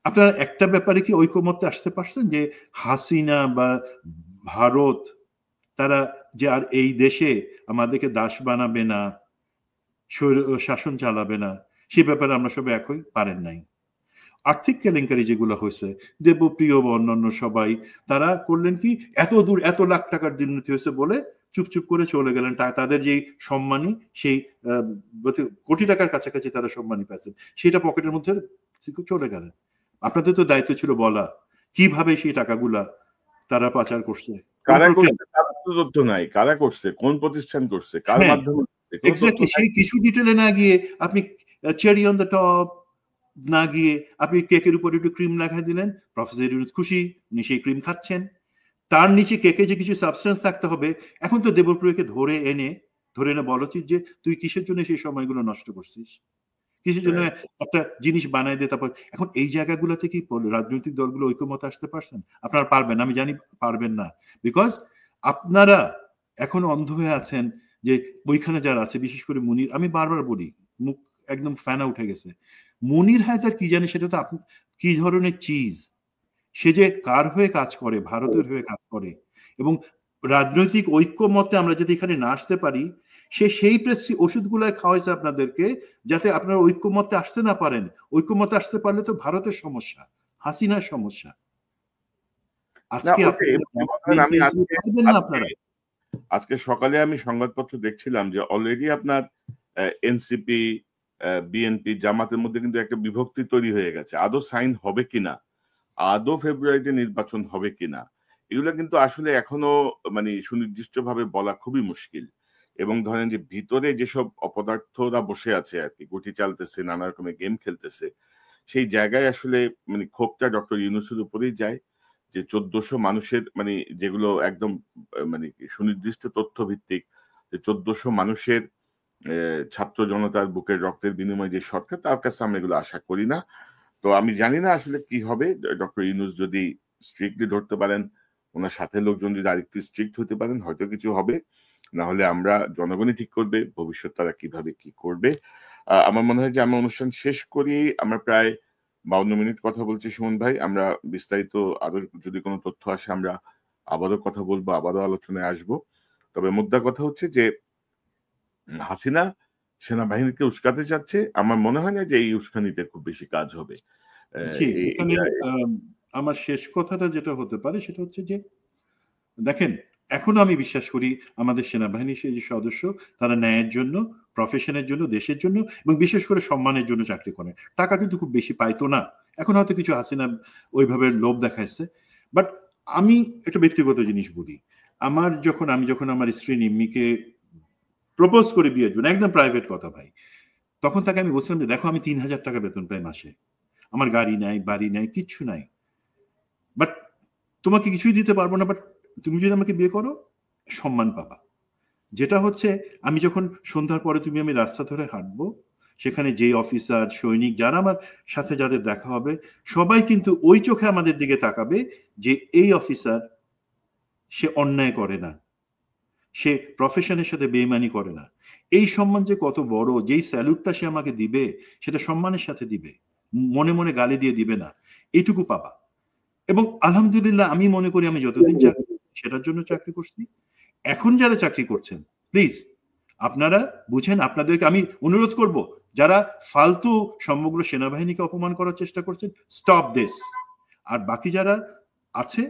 আপনারা একটা ব্যাপারে কি ঐকমত্যে আসতে পারছেন যে হাসিনা বা ভারত তারা যে আর এই দেশে আমাদেরকে দাস বানাবে না, শাসন চালাবে না, সে ব্যাপারে আমরা সবাই একই পারেন নাই। আর্থিক কেলেঙ্কারি যেগুলো হয়েছে, দেবপ্রিয় বা অন্যান্য সবাই তারা করলেন কি, এত দূর এত লাখ টাকার দুর্নীতি হয়েছে বলে চুপচুপ করে চলে গেলেন। তাদের যে সম্মানী, সেই কোটি টাকার কাছাকাছি তারা সম্মানী পাচ্ছেন, সেটা পকেটের মধ্যে চলে গেলেন। আপনাদের তো দায়িত্ব ছিল বলা কিভাবে সেই টাকাগুলা তারা পাচার করছে, কারা করছে তার তো তথ্য নাই, কারা করছে, কোন প্রতিষ্ঠান করছে, কার মাধ্যমে। এক্স্যাক্টলি সেই কিছু ডিটেলে না গিয়ে আপনি চেরি অন দ্য টপ না গিয়ে আপনি কেকের উপর একটু ক্রিম লাগাই দিলেন, প্রফেসর ইউনূস খুশি, উনি সেই ক্রিম খাচ্ছেন। তার নিচে কেকে যে কিছু সাবস্টেন্স থাকতে হবে, এখন তো দেবপ্রিয়কে ধরে এনে বলা উচিত যে তুই কিসের জন্য সেই সময়গুলো নষ্ট করছিস, কিসের জন্য একটা জিনিস বানাই দিয়ে। তারপর এখন এই জায়গাগুলোতে কি রাজনৈতিক দলগুলো ঐক্যমত আসতে পারছেন? আপনারা পারবেন, আমি জানি পারবেন না, বিকজ আপনারা এখন অন্ধ হয়ে আছেন যে ওইখানে যারা আছে, বিশেষ করে মুনির, আমি বারবার বলি, মুখ একদম ফ্যানা উঠে গেছে। মুনির হায়দার কি জানে সেটা তো আপনি কি ধরনের চিজ, সে যে কার হয়ে কাজ করে, ভারতের হয়ে কাজ করে। এবং রাজনৈতিক ঐক্যমতে আমরা যদি এখানে না আসতে পারি, সেই ওষুধগুলাই খাওয়াইছে আপনাদেরকে যাতে আপনারা ঐক্যমতে আসতে না পারেন। ঐক্যমতে আসতে পারলে তো ভারতের সমস্যা, হাসিনার সমস্যা। আজকে সকালে আমি সংবাদপত্র দেখছিলাম যে অলরেডি আপনার এনসিপি, বিএনপি, জামাতের মধ্যে কিন্তু একটা বিভক্তি তৈরি হয়ে গেছে। আদৌ সাইন হবে কিনা, আদৌ ফেব্রুয়ারিতে নির্বাচন হবে কিনা, এগুলো কিন্তু আসলে এখনো মানে সুনির্দিষ্টভাবে বলা খুবই মুশকিল। এবং ধরেন যে ভিতরে যেসব অপদার্থরা বসে আছে আর কি, গুটি চালতেছে, নানা রকমের গেম খেলতেছে, সেই জায়গায় আসলে মানে ক্ষোভটা ডক্টর ইউনূসের উপরেই যায় যে 1400 মানুষের মানে যেগুলো একদম মানে সুনির্দিষ্ট তথ্য ভিত্তিক, যে 1400 মানুষের ছাত্র জনতার বুকের রক্তের বিনিময়ে যে সরকার, তার কাছে আমরা এগুলো আশা করি না। তো আমি জানি না আসলে কি হবে। ডক্টর ইউনূস যদি স্ট্রিক্টলি ধরতে পারেন, ওনার সাথে লোকজন যদি আরেকটু স্ট্রিক্ট হতে পারেন, হয়তো কিছু হবে। না হলে আমরা, জনগণই ঠিক করবে ভবিষ্যৎ তারা কিভাবে কি করবে। আমার মনে হয় যে আমরা অনুষ্ঠান শেষ করি। আমরা প্রায় 52 মিনিট কথা বলছি সুমন ভাই। আমরা বিস্তারিত আরো যদি কোনো তথ্য আসে আমরা আবারও কথা বলবো, আবারও আলোচনায় আসবো। তবে মুদ্রা কথা হচ্ছে যে হাসিনা সেনাবাহিনীকে উস্কাতে চাচ্ছে। আমার মনে হয় না যে এই উস্কানিতে খুব বেশি কাজ হবে। আমার শেষ কথাটা যেটা হতে পারে সেটা হচ্ছে যে দেখেন, এখনো আমি বিশ্বাস করি আমাদের সেনাবাহিনীর সেই সদস্য তারা ন্যায়ের জন্য, প্রফেশনের জন্য, দেশের জন্য এবং বিশেষ করে সম্মানের জন্য চাকরি করে। টাকা কিন্তু খুব বেশি পাইতো না, এখন হয়তো কিছু হাসিনা ওইভাবে লোভ দেখাইছে। বাট আমি একটা ব্যক্তিগত জিনিস বলি, আমি যখন আমার স্ত্রী নিম্মিকে প্রপোজ করে বিয়ের জন্য, একদম প্রাইভেট কথা ভাই, তখন তাকে আমি বলছিলাম যে দেখো আমি 3000 টাকা বেতন পাই মাসে, আমার গাড়ি নাই, বাড়ি নাই, কিচ্ছু নাই, বাট তোমাকে কিছুই দিতে পারবো না, বাট তুমি যদি আমাকে বিয়ে করো সম্মান পাবা। যেটা হচ্ছে আমি যখন সন্ধ্যার পরে আমি রাস্তা ধরে হাঁটবো, সেখানে যে অফিসার, সৈনিক যারা আমার সাথে যাদের দেখা হবে, সবাই কিন্তু ওই চোখে আমাদের দিকে তাকাবে যে এই অফিসার সে অন্যায় করে না, সে প্রফেশনের সাথে বেইমানি করে না। এই সম্মান যে কত বড়, যেই স্যালুটটা সে আমাকে দিবে সেটা সম্মানের সাথে দিবে, মনে মনে গালি দিয়ে দিবে না, এইটুকু পাবা। এবং আলহামদুলিল্লাহ আমি মনে করি আমি যতদিন চাকরি সেটার জন্য চাকরি করছি। এখন যারা চাকরি করছেন প্লিজ আপনারা বুঝেন, আপনাদেরকে আমি অনুরোধ করব, যারা ফালতু সমগ্র সেনাবাহিনীকে অপমান করার চেষ্টা করছেন, স্টপ দিস। আর বাকি যারা আছে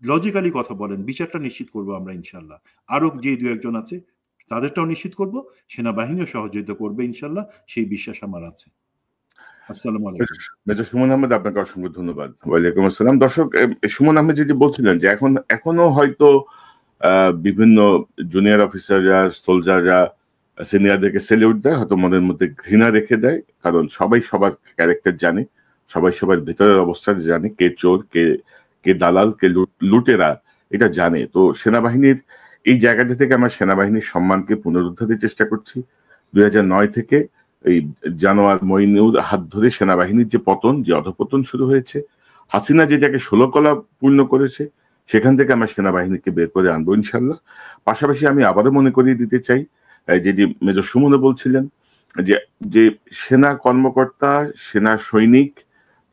লজিক্যালি কথা বলেন, বিচারটা নিশ্চিত করব আমরা ইনশাল্লাহ। আরো যে 2-1 আছে তাদেরটাও নিশ্চিত করব, সেনাবাহিনীও সহযোগিতা করবে ইনশাল্লাহ, সেই বিশ্বাস আমার আছে। আসসালামু আলাইকুম। মেজর সুমন আহমেদ, আপনাকে অসংখ্য ধন্যবাদ। ওয়ালাইকুম আসসালাম। দর্শক, সুমন আহমেদ যেটি বলছিলেন যে এখনো হয়তো বিভিন্ন জুনিয়র অফিসাররা, সোলজাররা সিনিয়রদেরকে সেলিউট দেয়, হয়তো মনের মধ্যে ঘৃণা রেখে দেয়, কারণ সবাই সবার ক্যারেক্টার জানে, সবাই সবার ভেতরের অবস্থা জানে, কে চোর, কে দালাল, কে লুটেরা, এটা জানে। তো সেনাবাহিনীর এই জায়গাটা থেকে আমরা সেনাবাহিনীর সম্মানকে পুনরুদ্ধারের চেষ্টা করছি। 2009 থেকে এই জানোয়ার মঈনুর হাত ধরে সেনাবাহিনীর যে পতন, যে অধপতন শুরু হয়েছে, হাসিনা যেটাকে 16 কলা পূর্ণ করেছে, সেখান থেকে আমরা সেনাবাহিনীকে বের করে আনবো ইনশাল্লাহ। পাশাপাশি আমি আবারও মনে করিয়ে দিতে চাই, যেটি মেজর সুমনও বলছিলেন, যে যে সেনা কর্মকর্তা, সেনা সৈনিক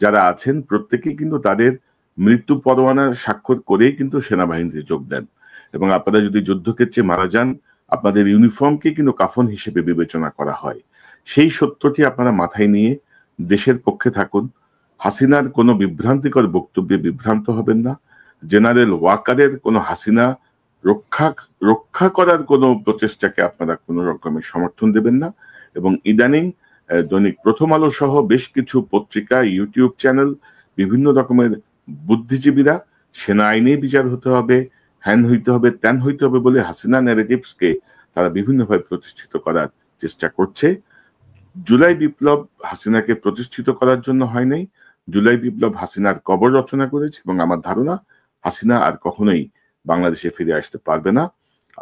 যারা আছেন প্রত্যেকেই কিন্তু তাদের মৃত্যু পরোয়ানা স্বাক্ষর করেই কিন্তু সেনাবাহিনীতে যোগ দেন। এবং আপনারা যদি যুদ্ধক্ষেত্রে মারা যান, আপনাদের ইউনিফর্মকে কিন্তু কাফন হিসেবে বিবেচনা করা হয়। সেই সত্যটি আপনারা মাথায় নিয়ে দেশের পক্ষে থাকুন। হাসিনার কোনো বিভ্রান্তিকর বক্তব্যে বিভ্রান্ত হবেন না। জেনারেল ওয়াকারের কোনো হাসিনা রক্ষা করার কোনো প্রচেষ্টাকে আপনারা কোনো রকমের সমর্থন দেবেন না। এবং ইদানিং দৈনিক প্রথম আলো সহ বেশ কিছু পত্রিকা, ইউটিউব চ্যানেল, বিভিন্ন রকমের বুদ্ধিজীবীরা সেনা আইনে বিচার হতে হবে, হ্যান হইতে হবে, ত্যান হইতে হবে বলে হাসিনা ন্যারেটিভসকে তারা বিভিন্নভাবে প্রতিষ্ঠিত করার চেষ্টা করছে। জুলাই বিপ্লব হাসিনাকে প্রতিষ্ঠিত করার জন্য হয় নাই। জুলাই বিপ্লব হাসিনার কবর রচনা করেছে এবং আমার ধারণা হাসিনা আর কখনোই বাংলাদেশে ফিরে আসতে পারবে না।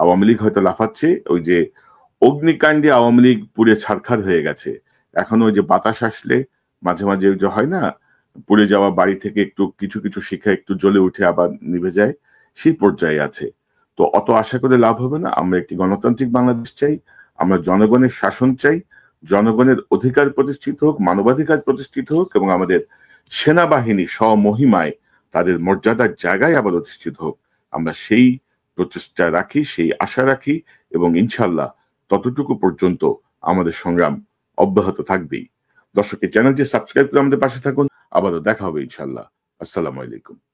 আওয়ামী লীগ হয়তো লাফাচ্ছে, ওই যে অগ্নিকাণ্ডে আওয়ামী লীগ পুড়ে ছারখার হয়ে গেছে। এখন ওই যে বাতাস আসলে মাঝে মাঝে ওই যে হয় না, পুড়ে যাওয়া বাড়ি থেকে একটু কিছু কিছু শিখা একটু জ্বলে উঠে আবার নিভে যায়, সেই পর্যায়ে আছে। তো অত আশা করে লাভ হবে না। আমরা একটি গণতান্ত্রিক বাংলাদেশ চাই, আমরা জনগণের শাসন চাই, জনগণের অধিকার প্রতিষ্ঠিত হোক, মানবাধিকার প্রতিষ্ঠিত হোক এবং আমাদের সেনাবাহিনী স্বমহিমায় তাদের মর্যাদার জায়গায় আবার অধিষ্ঠিত হোক। আমরা সেই প্রচেষ্টা রাখি, সেই আশা রাখি এবং ইনশাল্লাহ ততটুকু পর্যন্ত আমাদের সংগ্রাম অব্যাহত থাকবেই। দর্শকের চ্যানেলটি সাবস্ক্রাইব করে আমাদের পাশে থাকুন। আবারও দেখা হবে ইনশাল্লাহ। আসসালামু আলাইকুম।